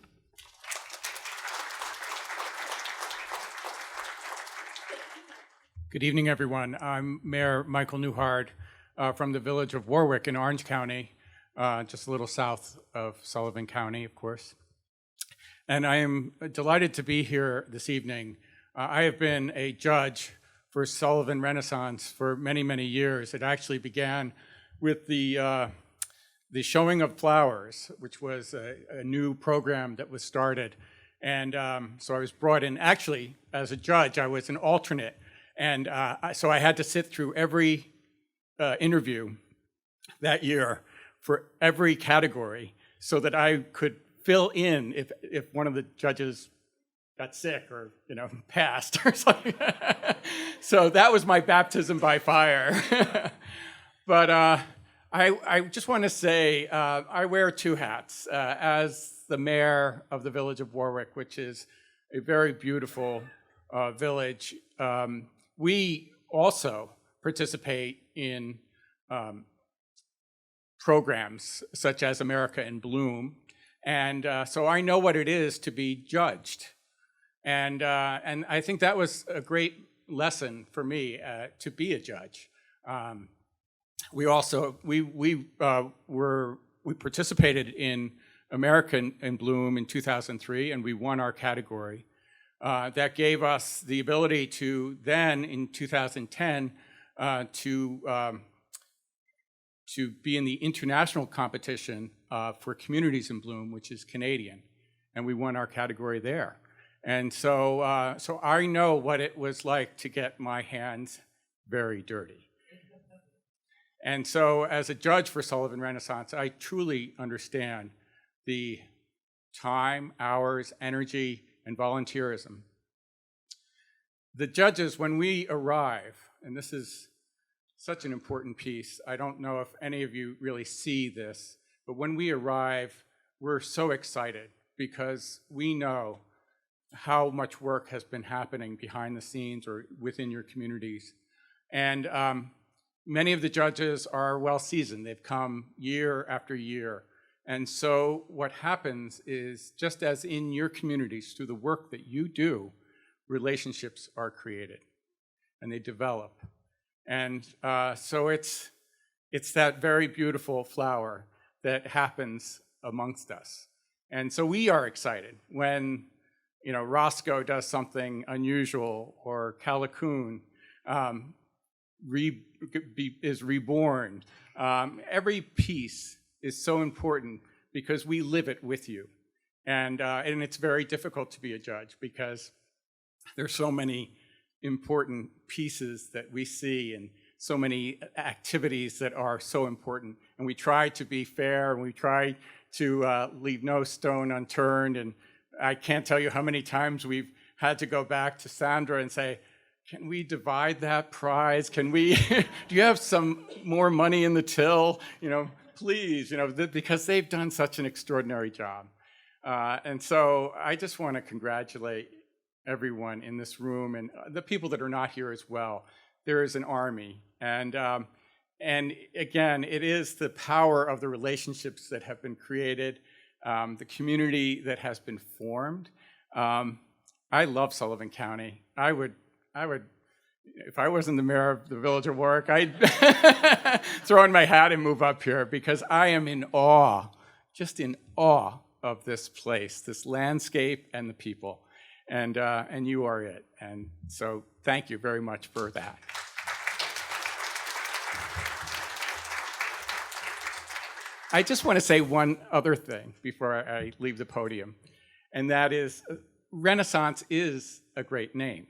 Good evening, everyone. I'm Mayor Michael Newhart from the village of Warwick in Orange County, just a little south of Sullivan County, of course. And I am delighted to be here this evening. I have been a judge for Sullivan Renaissance for many, many years. It actually began with the Showing of Flowers, which was a new program that was started. And so I was brought in, actually, as a judge, I was an alternate. And so I had to sit through every interview that year for every category so that I could fill in if one of the judges got sick or, passed or something. So that was my baptism by fire. But I just want to say I wear two hats. As the mayor of the village of Warwick, which is a very beautiful village, we also participate in programs such as America in Bloom, and so I know what it is to be judged, and I think that was a great lesson for me to be a judge. We also we participated in America in Bloom in 2003, and we won our category. That gave us the ability to then, in 2010, to be in the international competition for Communities in Bloom, which is Canadian, and we won our category there. And so, so I know what it was like to get my hands very dirty. And so, as a judge for Sullivan Renaissance, I truly understand the time, hours, energy, and volunteerism. The judges, when we arrive, and this is such an important piece, I don't know if any of you really see this, but when we arrive, we're so excited because we know how much work has been happening behind the scenes or within your communities. And many of the judges are well seasoned. They've come year after year. And so what happens is, just as in your communities, through the work that you do, relationships are created and they develop. And so it's that very beautiful flower that happens amongst us. And so we are excited when, Roscoe does something unusual, or Callicoon is reborn. Every piece is so important because we live it with you. And it's very difficult to be a judge because there's so many important pieces that we see and so many activities that are so important. And we try to be fair, and we try to leave no stone unturned. And I can't tell you how many times we've had to go back to Sandra and say, can we divide that prize? Can we, do you have some more money in the till? Please, because they've done such an extraordinary job. And so I just want to congratulate everyone in this room and the people that are not here as well. There is an army, and And again, it is the power of the relationships that have been created, the community that has been formed. I love Sullivan County. I would, if I wasn't the mayor of the Village of Warwick, I'd throw in my hat and move up here, because I am in awe, just in awe of this place, this landscape and the people. And you are it. And so thank you very much for that. I just want to say one other thing before I leave the podium, and that is Renaissance is a great name,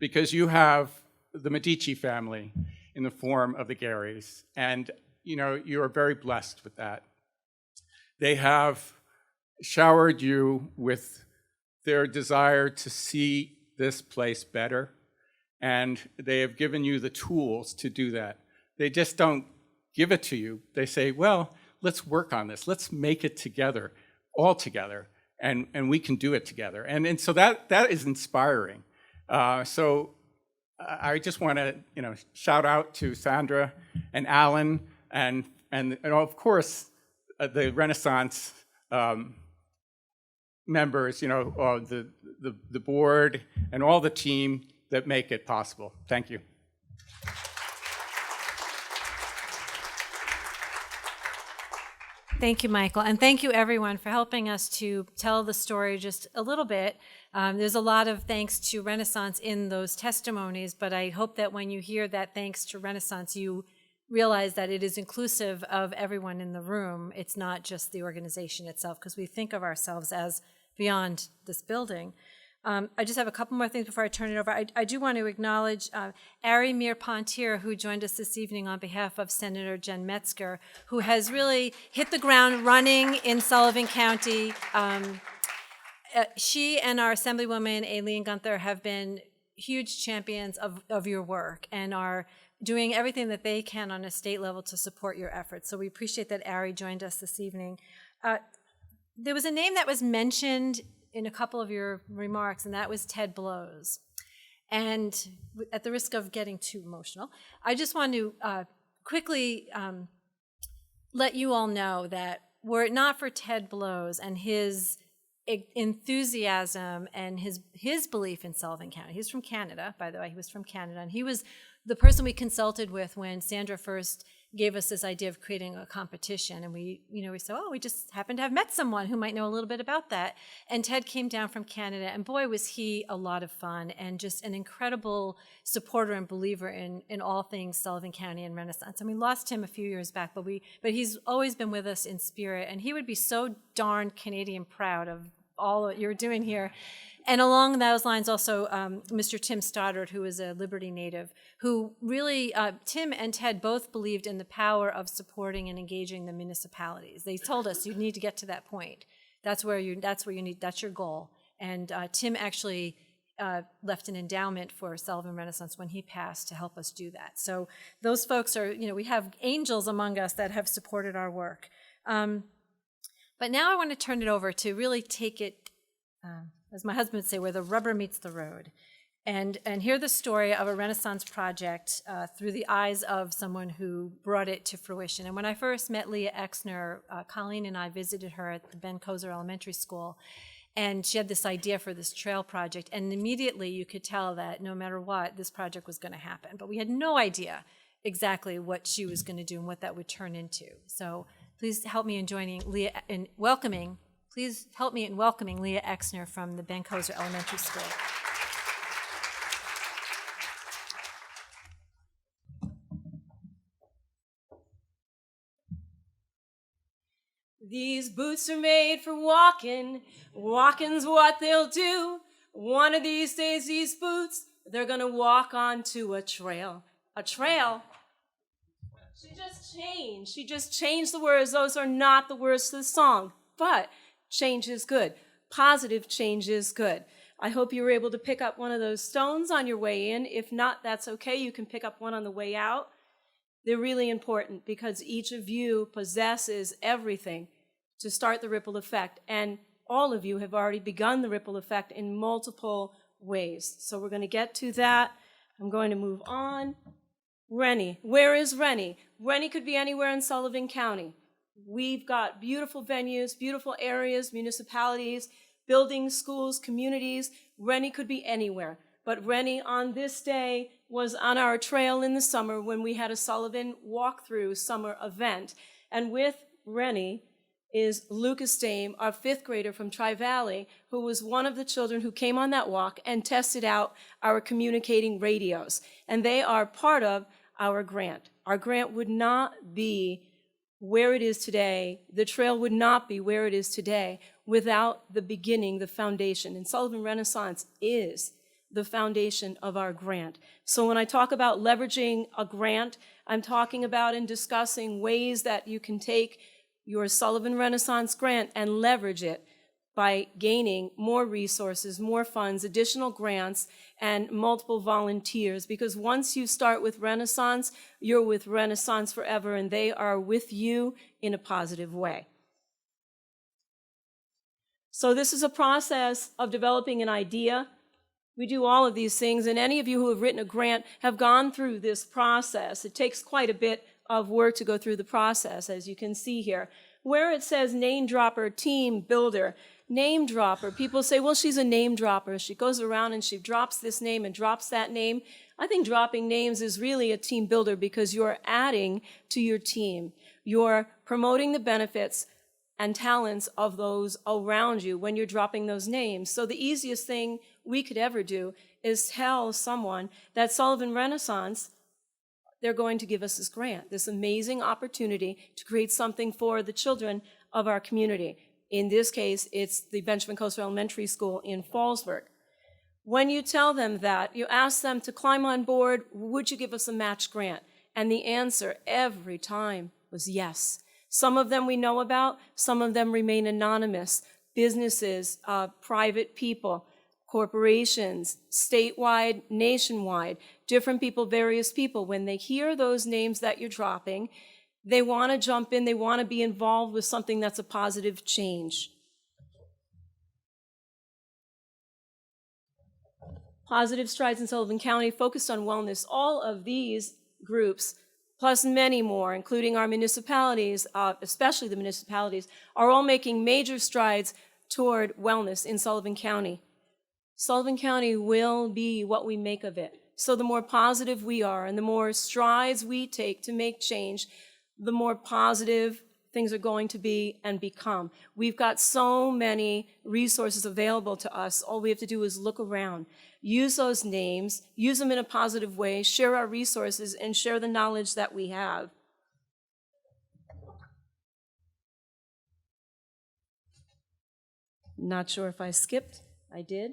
because you have the Medici family in the form of the Garys, and you are very blessed with that. They have showered you with their desire to see this place better, and they have given you the tools to do that. They just don't give it to you. They say, well, let's work on this. Let's make it together, all together, and we can do it together. And so that is inspiring. So I just want to shout out to Sandra and Alan and of course the Renaissance members, the board and all the team that make it possible. Thank you. Thank you, Michael, and thank you, everyone, for helping us to tell the story just a little bit. There's a lot of thanks to Renaissance in those testimonies, but I hope that when you hear that thanks to Renaissance, you realize that it is inclusive of everyone in the room. It's not just the organization itself, because we think of ourselves as beyond this building. I just have a couple more things before I turn it over. I do want to acknowledge Ari Mir-Pontier, who joined us this evening on behalf of Senator Jen Metzger, who has really hit the ground running in Sullivan County. She and our Assemblywoman, Aileen Gunther, have been huge champions of your work and are doing everything that they can on a state level to support your efforts. So we appreciate that Ari joined us this evening. There was a name that was mentioned in a couple of your remarks, and that was Ted Blows. And at the risk of getting too emotional, I just want to quickly let you all know that were it not for Ted Blows and his enthusiasm and his belief in Sullivan County. He's from Canada, by the way. He was from Canada, and he was the person we consulted with when Sandra first gave us this idea of creating a competition. And we said, oh, we just happened to have met someone who might know a little bit about that. And Ted came down from Canada, and boy, was he a lot of fun and just an incredible supporter and believer in all things Sullivan County and Renaissance. And we lost him a few years back, but he's always been with us in spirit, and he would be so darn Canadian proud of all that you're doing here. And along those lines also, Mr. Tim Stoddard, who is a Liberty native, who really, Tim and Ted both believed in the power of supporting and engaging the municipalities. They told us you need to get to that point. That's your goal. And Tim actually left an endowment for Sullivan Renaissance when he passed to help us do that. So those folks are, we have angels among us that have supported our work. But now I want to turn it over to really take it, as my husband would say, where the rubber meets the road, and hear the story of a Renaissance project through the eyes of someone who brought it to fruition. And when I first met Leah Exner, Colleen and I visited her at the Ben Kozer Elementary School, and she had this idea for this trail project, and immediately you could tell that no matter what, this project was going to happen. But we had no idea exactly what she was going to do and what that would turn into. So please help me in joining Leah in welcoming. Please help me in welcoming Leah Exner from the Ben Kozer Elementary School. These boots are made for walking. Walking's what they'll do. One of these days, these boots, they're gonna walk onto a trail. A trail? She just changed the words. Those are not the words to the song. But change is good. Positive change is good. I hope you were able to pick up one of those stones on your way in. If not, that's okay. You can pick up one on the way out. They're really important because each of you possesses everything to start the ripple effect. And all of you have already begun the ripple effect in multiple ways. So we're going to get to that. I'm going to move on. Rennie. Where is Rennie? Rennie could be anywhere in Sullivan County. We've got beautiful venues, beautiful areas, municipalities, buildings, schools, communities. Rennie could be anywhere. But Rennie on this day was on our trail in the summer when we had a Sullivan walkthrough summer event. And with Rennie is Lucas Dame, our 5th grader from Tri-Valley, who was one of the children who came on that walk and tested out our communicating radios. And they are part of our grant. Our grant would not be where it is today, the trail would not be where it is today without the beginning, the foundation. And Sullivan Renaissance is the foundation of our grant. So when I talk about leveraging a grant, I'm talking about and discussing ways that you can take your Sullivan Renaissance grant and leverage it by gaining more resources, more funds, additional grants, and multiple volunteers. Because once you start with Renaissance, you're with Renaissance forever, and they are with you in a positive way. So this is a process of developing an idea. We do all of these things, and any of you who have written a grant have gone through this process. It takes quite a bit of work to go through the process, as you can see here. Where it says name dropper, team builder, name dropper, people say, well, she's a name dropper. She goes around and she drops this name and drops that name. I think dropping names is really a team builder because you're adding to your team. You're promoting the benefits and talents of those around you when you're dropping those names. So the easiest thing we could ever do is tell someone that Sullivan Renaissance, they're going to give us this grant, this amazing opportunity to create something for the children of our community. In this case, it's the Benjamin Coaster Elementary School in Fallsburg. When you tell them that, you ask them to climb on board, would you give us a match grant? And the answer every time was yes. Some of them we know about, some of them remain anonymous. Businesses, private people, corporations, statewide, nationwide, different people, various people. When they hear those names that you're dropping, they want to jump in, they want to be involved with something that's a positive change. Positive Strides in Sullivan County focused on wellness. All of these groups, plus many more, including our municipalities, especially the municipalities, are all making major strides toward wellness in Sullivan County. Sullivan County will be what we make of it. So the more positive we are and the more strides we take to make change, the more positive things are going to be and become. We've got so many resources available to us. All we have to do is look around, use those names, use them in a positive way, share our resources, and share the knowledge that we have. Not sure if I skipped. I did.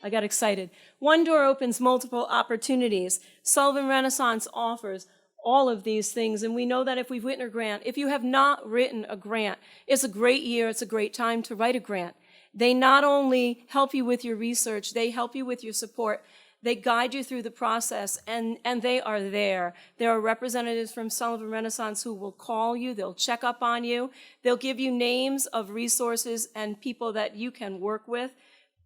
I got excited. One door opens multiple opportunities. Sullivan Renaissance offers all of these things, and we know that if we've written a grant, if you have not written a grant, it's a great year, it's a great time to write a grant. They not only help you with your research, they help you with your support, they guide you through the process, and they are there. There are representatives from Sullivan Renaissance who will call you, they'll check up on you, they'll give you names of resources and people that you can work with.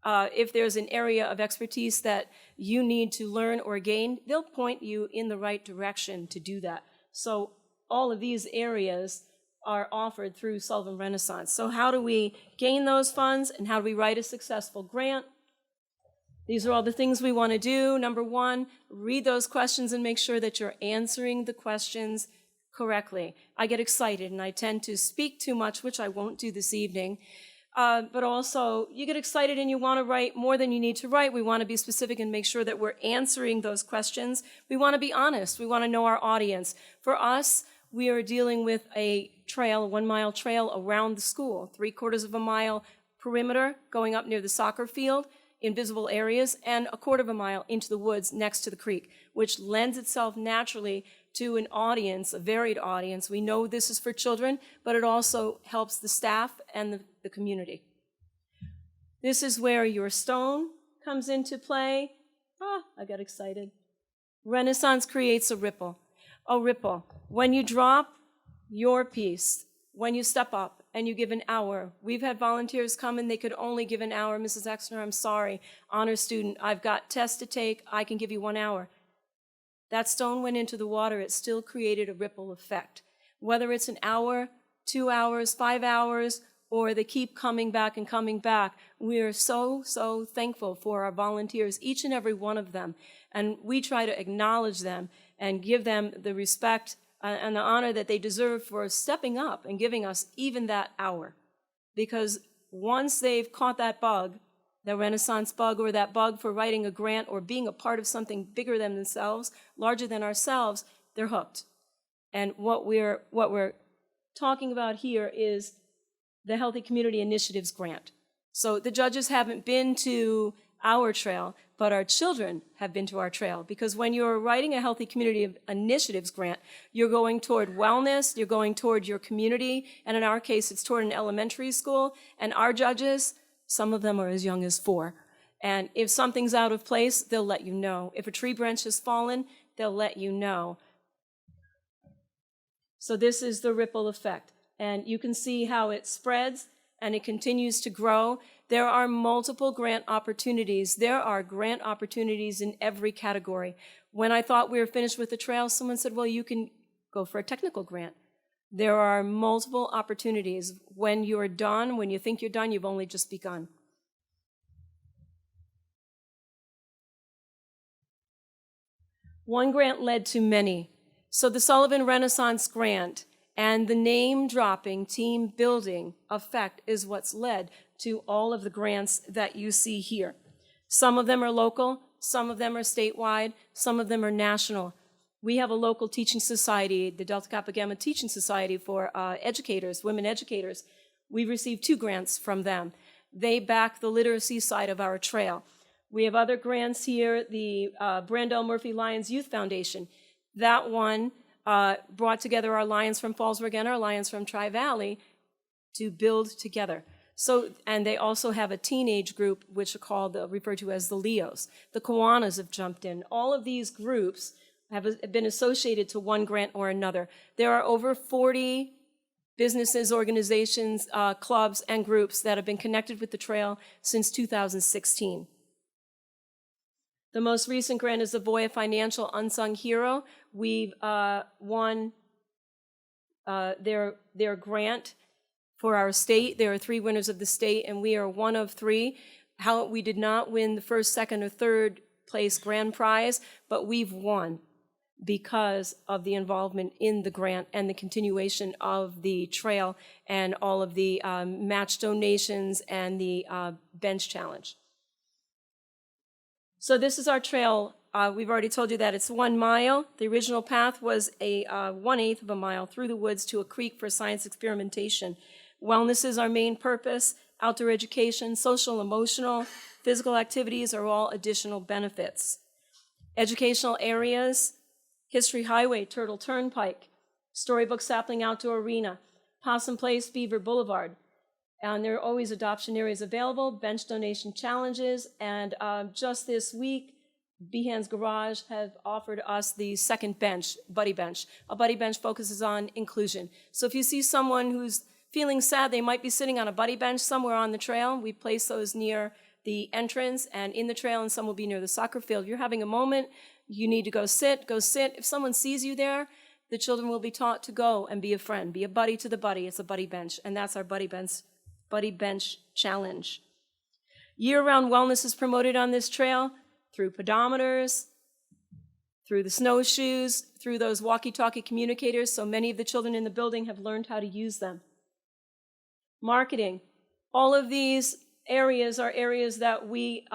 If there's an area of expertise that you need to learn or gain, they'll point you in the right direction to do that. So all of these areas are offered through Sullivan Renaissance. So how do we gain those funds and how do we write a successful grant? These are all the things we want to do. Number one, read those questions and make sure that you're answering the questions correctly. I get excited and I tend to speak too much, which I won't do this evening. But also, you get excited and you want to write more than you need to write. We want to be specific and make sure that we're answering those questions. We want to be honest. We want to know our audience. For us, we are dealing with a trail, a 1 mile trail around the school, 3/4 of a mile perimeter going up near the soccer field in visible areas, and 1/4 mile into the woods next to the creek, which lends itself naturally to an audience, a varied audience. We know this is for children, but it also helps the staff and the community. This is where your stone comes into play. I got excited. Renaissance creates a ripple. A ripple. When you drop your piece, when you step up and you give an hour. We've had volunteers come and they could only give an hour. Mrs. Exner, I'm sorry. Honor student, I've got tests to take. I can give you 1 hour. That stone went into the water. It still created a ripple effect. Whether it's an hour, 2 hours, 5 hours, or they keep coming back and coming back, we are so, so thankful for our volunteers, each and every one of them. And we try to acknowledge them and give them the respect and the honor that they deserve for stepping up and giving us even that hour. Because once they've caught that bug, the Renaissance bug, or that bug for writing a grant or being a part of something bigger than themselves, larger than ourselves, they're hooked. And what we're talking about here is the Healthy Community Initiatives Grant. So the judges haven't been to our trail, but our children have been to our trail, because when you're writing a Healthy Community Initiatives Grant, you're going toward wellness, you're going toward your community, and in our case, it's toward an elementary school, and our judges, some of them are as young as 4. And if something's out of place, they'll let you know. If a tree branch has fallen, they'll let you know. So this is the ripple effect. And you can see how it spreads and it continues to grow. There are multiple grant opportunities. There are grant opportunities in every category. When I thought we were finished with the trail, someone said, well, you can go for a technical grant. There are multiple opportunities. When you're done, when you think you're done, you've only just begun. One grant led to many. So the Sullivan Renaissance Grant and the name-dropping, team-building effect is what's led to all of the grants that you see here. Some of them are local, some of them are statewide, some of them are national. We have a local teaching society, the Delta Kappa Gamma Teaching Society for educators, women educators. We've received 2 grants from them. They back the literacy side of our trail. We have other grants here, the Brandel Murphy Lions Youth Foundation. That one brought together our Lions from Fallsburg and our Lions from Tri-Valley to build together. So, and they also have a teenage group, which are called, referred to as the Leos. The Kiwanis have jumped in. All of these groups have been associated to one grant or another. There are over 40 businesses, organizations, clubs, and groups that have been connected with the trail since 2016. The most recent grant is the Voya Financial Unsung Hero. We've won their grant for our state. There are 3 winners of the state, and we are one of 3. We did not win the first, second, or third place grand prize, but we've won because of the involvement in the grant and the continuation of the trail and all of the match donations and the bench challenge. So this is our trail. We've already told you that it's 1 mile. The original path was a 1/8 of a mile through the woods to a creek for science experimentation. Wellness is our main purpose. Outdoor education, social, emotional, physical activities are all additional benefits. Educational areas, History Highway, Turtle Turnpike, Storybook Sapling Outdoor Arena, Possum Place, Beaver Boulevard. And there are always adoption areas available, bench donation challenges, and just this week, Behan's Garage have offered us the second bench, Buddy Bench. A Buddy Bench focuses on inclusion. So if you see someone who's feeling sad, they might be sitting on a Buddy Bench somewhere on the trail. We place those near the entrance and in the trail, and some will be near the soccer field. You're having a moment, you need to go sit, go sit. If someone sees you there, the children will be taught to go and be a friend, be a buddy to the buddy. It's a Buddy Bench, and that's our Buddy Bench Challenge. Year-round wellness is promoted on this trail through pedometers, through the snowshoes, through those walkie-talkie communicators, so many of the children in the building have learned how to use them. Marketing. All of these areas are areas that we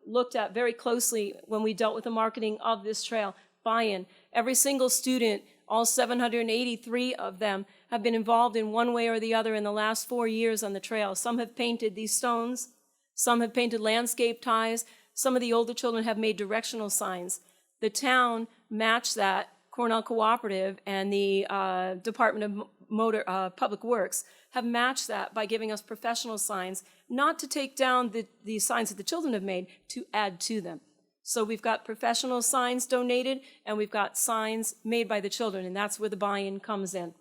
looked at very closely when we dealt with the marketing of this trail. Buy-in. Every single student, all 783 of them, have been involved in one way or the other in the last 4 years on the trail. Some have painted these stones. Some have painted landscape ties. Some of the older children have made directional signs. The town matched that, Cornell Cooperative and the Department of Public Works have matched that by giving us professional signs, not to take down the signs that the children have made, to add to them. So we've got professional signs donated, and we've got signs made by the children, and that's where the buy-in comes in.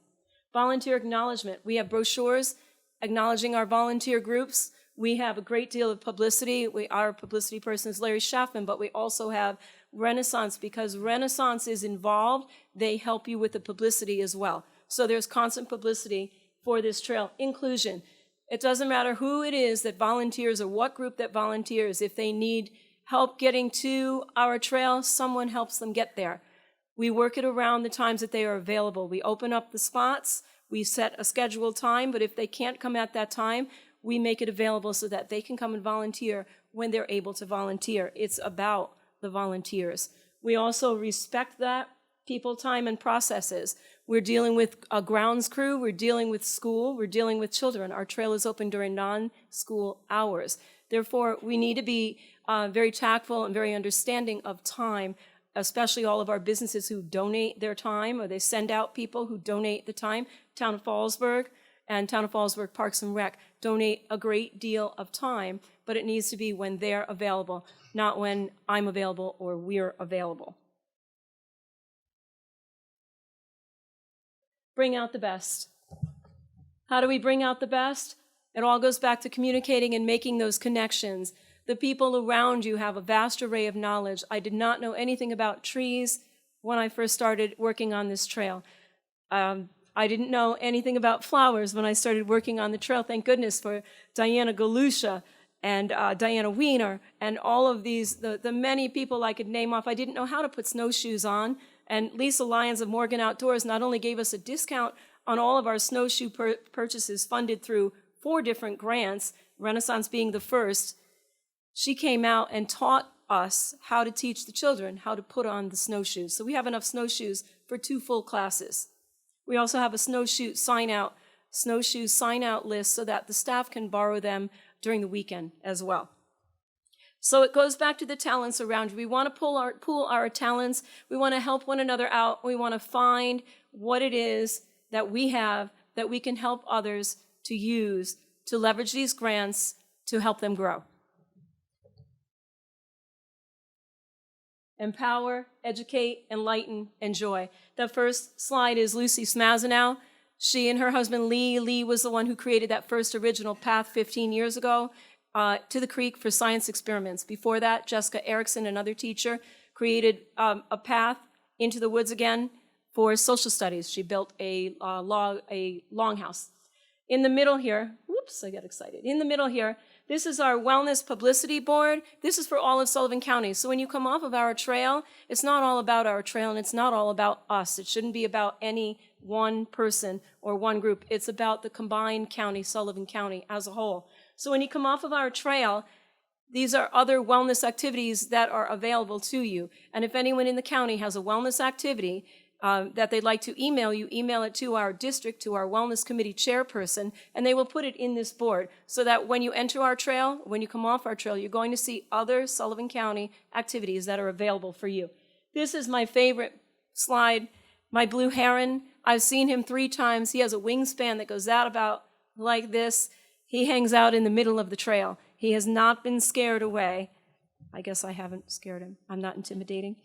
Volunteer acknowledgement. We have brochures acknowledging our volunteer groups. We have a great deal of publicity. Our publicity person is Larry Schaffman, but we also have Renaissance, because Renaissance is involved. They help you with the publicity as well. So there's constant publicity for this trail. Inclusion. It doesn't matter who it is that volunteers or what group that volunteers. If they need help getting to our trail, someone helps them get there. We work it around the times that they are available. We open up the spots. We set a scheduled time, but if they can't come at that time, we make it available so that they can come and volunteer when they're able to volunteer. It's about the volunteers. We also respect that people, time, and processes. We're dealing with a grounds crew, we're dealing with school, we're dealing with children. Our trail is open during non-school hours. Therefore, we need to be very tactful and very understanding of time, especially all of our businesses who donate their time, or they send out people who donate the time. Town of Fallsburg and Town of Fallsburg Parks and Rec donate a great deal of time, but it needs to be when they're available, not when I'm available or we're available. Bring out the best. How do we bring out the best? It all goes back to communicating and making those connections. The people around you have a vast array of knowledge. I did not know anything about trees when I first started working on this trail. I didn't know anything about flowers when I started working on the trail. Thank goodness for Diana Galusha and Diana Wiener and all of these, the many people I could name off. I didn't know how to put snowshoes on. And Lisa Lyons of Morgan Outdoors not only gave us a discount on all of our snowshoe purchases funded through 4 different grants, Renaissance being the first, she came out and taught us how to teach the children how to put on the snowshoes. So we have enough snowshoes for 2 full classes. We also have a snowshoe sign-out list so that the staff can borrow them during the weekend as well. So it goes back to the talents around you. We want to pool our talents. We want to help one another out. We want to find what it is that we have that we can help others to use to leverage these grants to help them grow. Empower, educate, enlighten, enjoy. The first slide is Lucy Smazanow. She and her husband Lee was the one who created that first original path 15 years ago to the creek for science experiments. Before that, Jessica Erickson, another teacher, created a path into the woods again for social studies. She built a longhouse. In the middle here, whoops, I got excited. In the middle here, this is our wellness publicity board. This is for all of Sullivan County. So when you come off of our trail, it's not all about our trail and it's not all about us. It shouldn't be about any one person or one group. It's about the combined county, Sullivan County as a whole. So when you come off of our trail, these are other wellness activities that are available to you. And if anyone in the county has a wellness activity that they'd like to email you, email it to our district, to our wellness committee chairperson, and they will put it in this board so that when you enter our trail, when you come off our trail, you're going to see other Sullivan County activities that are available for you. This is my favorite slide, my blue heron. I've seen him 3 times. He has a wingspan that goes out about like this. He hangs out in the middle of the trail. He has not been scared away. I guess I haven't scared him. I'm not intimidating.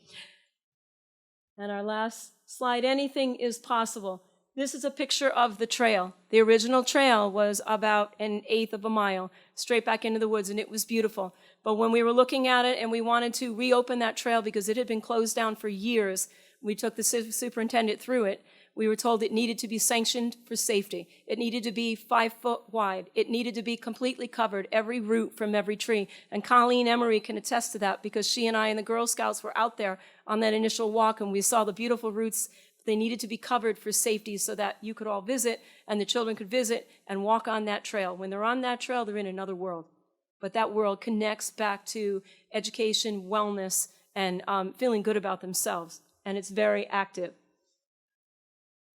And our last slide, anything is possible. This is a picture of the trail. The original trail was about 1/8 of a mile straight back into the woods, and it was beautiful. But when we were looking at it and we wanted to reopen that trail because it had been closed down for years, we took the superintendent through it. We were told it needed to be sanctioned for safety. It needed to be 5 foot wide. It needed to be completely covered, every root from every tree. And Colleen Emery can attest to that because she and I and the Girl Scouts were out there on that initial walk and we saw the beautiful roots. They needed to be covered for safety so that you could all visit and the children could visit and walk on that trail. When they're on that trail, they're in another world. But that world connects back to education, wellness, and feeling good about themselves. And it's very active.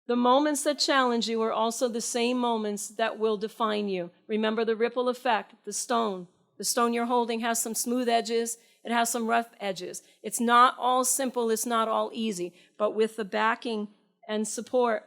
The moments that challenge you are also the same moments that will define you. Remember the ripple effect, the stone. The stone you're holding has some smooth edges. It has some rough edges. It's not all simple. It's not all easy. But with the backing and support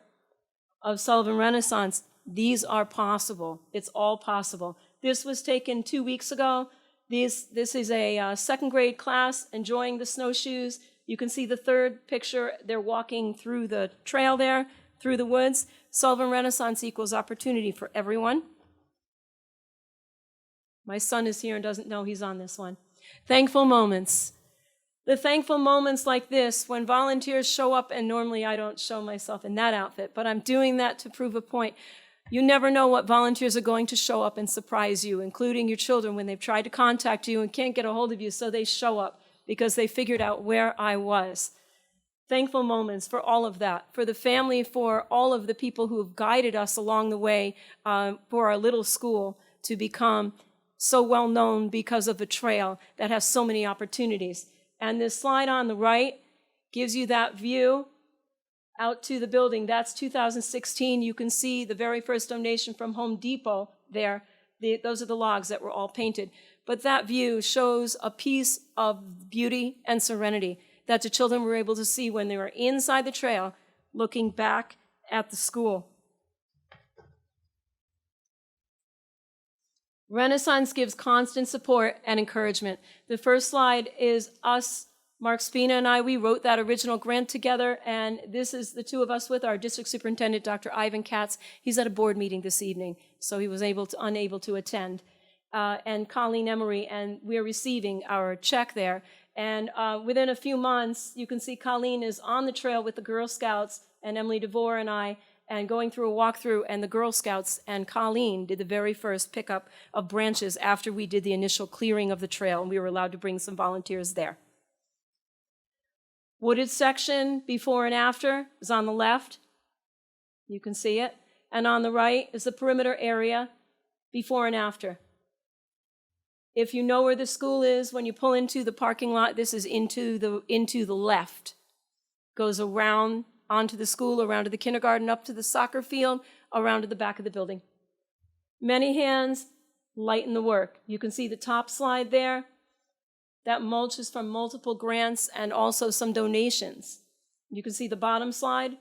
of Sullivan Renaissance, these are possible. It's all possible. This was taken 2 weeks ago. This is a second grade class enjoying the snowshoes. You can see the third picture. They're walking through the trail there. through the woods. Sullivan Renaissance equals opportunity for everyone. My son is here and doesn't know he's on this one. Thankful moments. The thankful moments like this, when volunteers show up, and normally I don't show myself in that outfit, but I'm doing that to prove a point. You never know what volunteers are going to show up and surprise you, including your children when they've tried to contact you and can't get a hold of you, so they show up because they figured out where I was. Thankful moments for all of that, for the family, for all of the people who have guided us along the way for our little school to become so well known because of a trail that has so many opportunities. And this slide on the right gives you that view out to the building. That's 2016. You can see the very first donation from Home Depot there. Those are the logs that were all painted. But that view shows a piece of beauty and serenity that the children were able to see when they were inside the trail looking back at the school. Renaissance gives constant support and encouragement. The first slide is us, Mark Spina and I. We wrote that original grant together, and this is the two of us with our district superintendent, Dr. Ivan Katz. He's at a board meeting this evening, so he was unable to attend. And Colleen Emery, and we're receiving our check there. And within a few months, you can see Colleen is on the trail with the Girl Scouts, and Emily DeVore and I, and going through a walkthrough, and the Girl Scouts and Colleen did the very first pickup of branches after we did the initial clearing of the trail, and we were allowed to bring some volunteers there. Wooded section before and after is on the left. You can see it. And on the right is the perimeter area before and after. If you know where the school is, when you pull into the parking lot, this is into the left. Goes around onto the school, around to the kindergarten, up to the soccer field, around to the back of the building. Many hands lighten the work. You can see the top slide there. That mulch is from multiple grants and also some donations. You can see the bottom slide.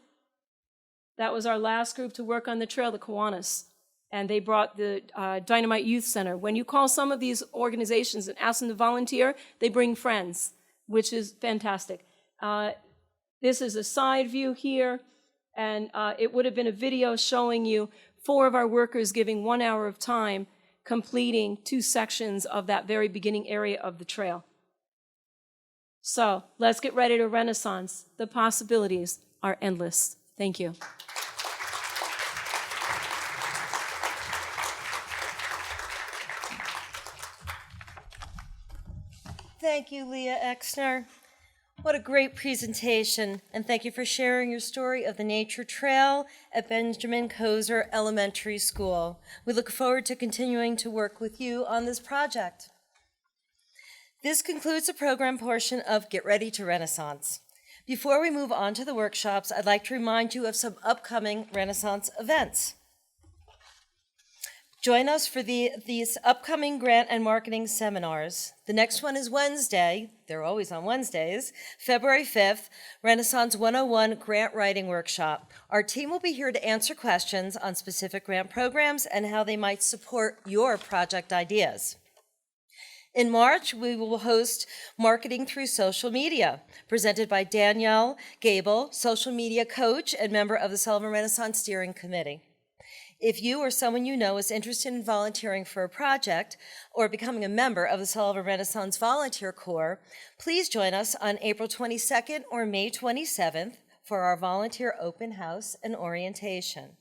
That was our last group to work on the trail, the Kiwanis. And they brought the Dynamite Youth Center. When you call some of these organizations and ask them to volunteer, they bring friends, which is fantastic. This is a side view here, and it would have been a video showing you 4 of our workers giving 1 hour of time completing 2 sections of that very beginning area of the trail. So let's get ready to Renaissance. The possibilities are endless. Thank you. Thank you, Leah Exner. What a great presentation, and thank you for sharing your story of the nature trail at Benjamin Koser Elementary School. We look forward to continuing to work with you on this project. This concludes the program portion of Get Ready to Renaissance. Before we move on to the workshops, I'd like to remind you of some upcoming Renaissance events. Join us for these upcoming grant and marketing seminars. The next one is Wednesday, they're always on Wednesdays, February 5th, Renaissance 101 Grant Writing Workshop. Our team will be here to answer questions on specific grant programs and how they might support your project ideas. In March, we will host Marketing Through Social Media, presented by Danielle Gable, social media coach and member of the Sullivan Renaissance Steering Committee. If you or someone you know is interested in volunteering for a project or becoming a member of the Sullivan Renaissance Volunteer Corps, please join us on April 22nd or May 27th for our volunteer open house and orientation.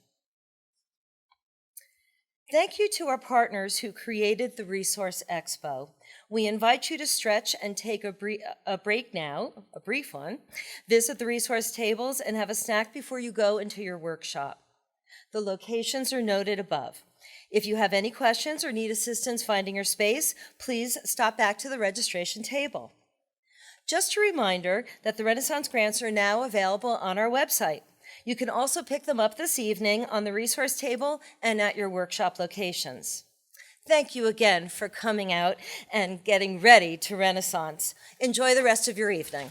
Thank you to our partners who created the Resource Expo. We invite you to stretch and take a break now, a brief one, visit the resource tables and have a snack before you go into your workshop. The locations are noted above. If you have any questions or need assistance finding your space, please stop back to the registration table. Just a reminder that the Renaissance grants are now available on our website. You can also pick them up this evening on the resource table and at your workshop locations. Thank you again for coming out and getting ready to Renaissance. Enjoy the rest of your evening.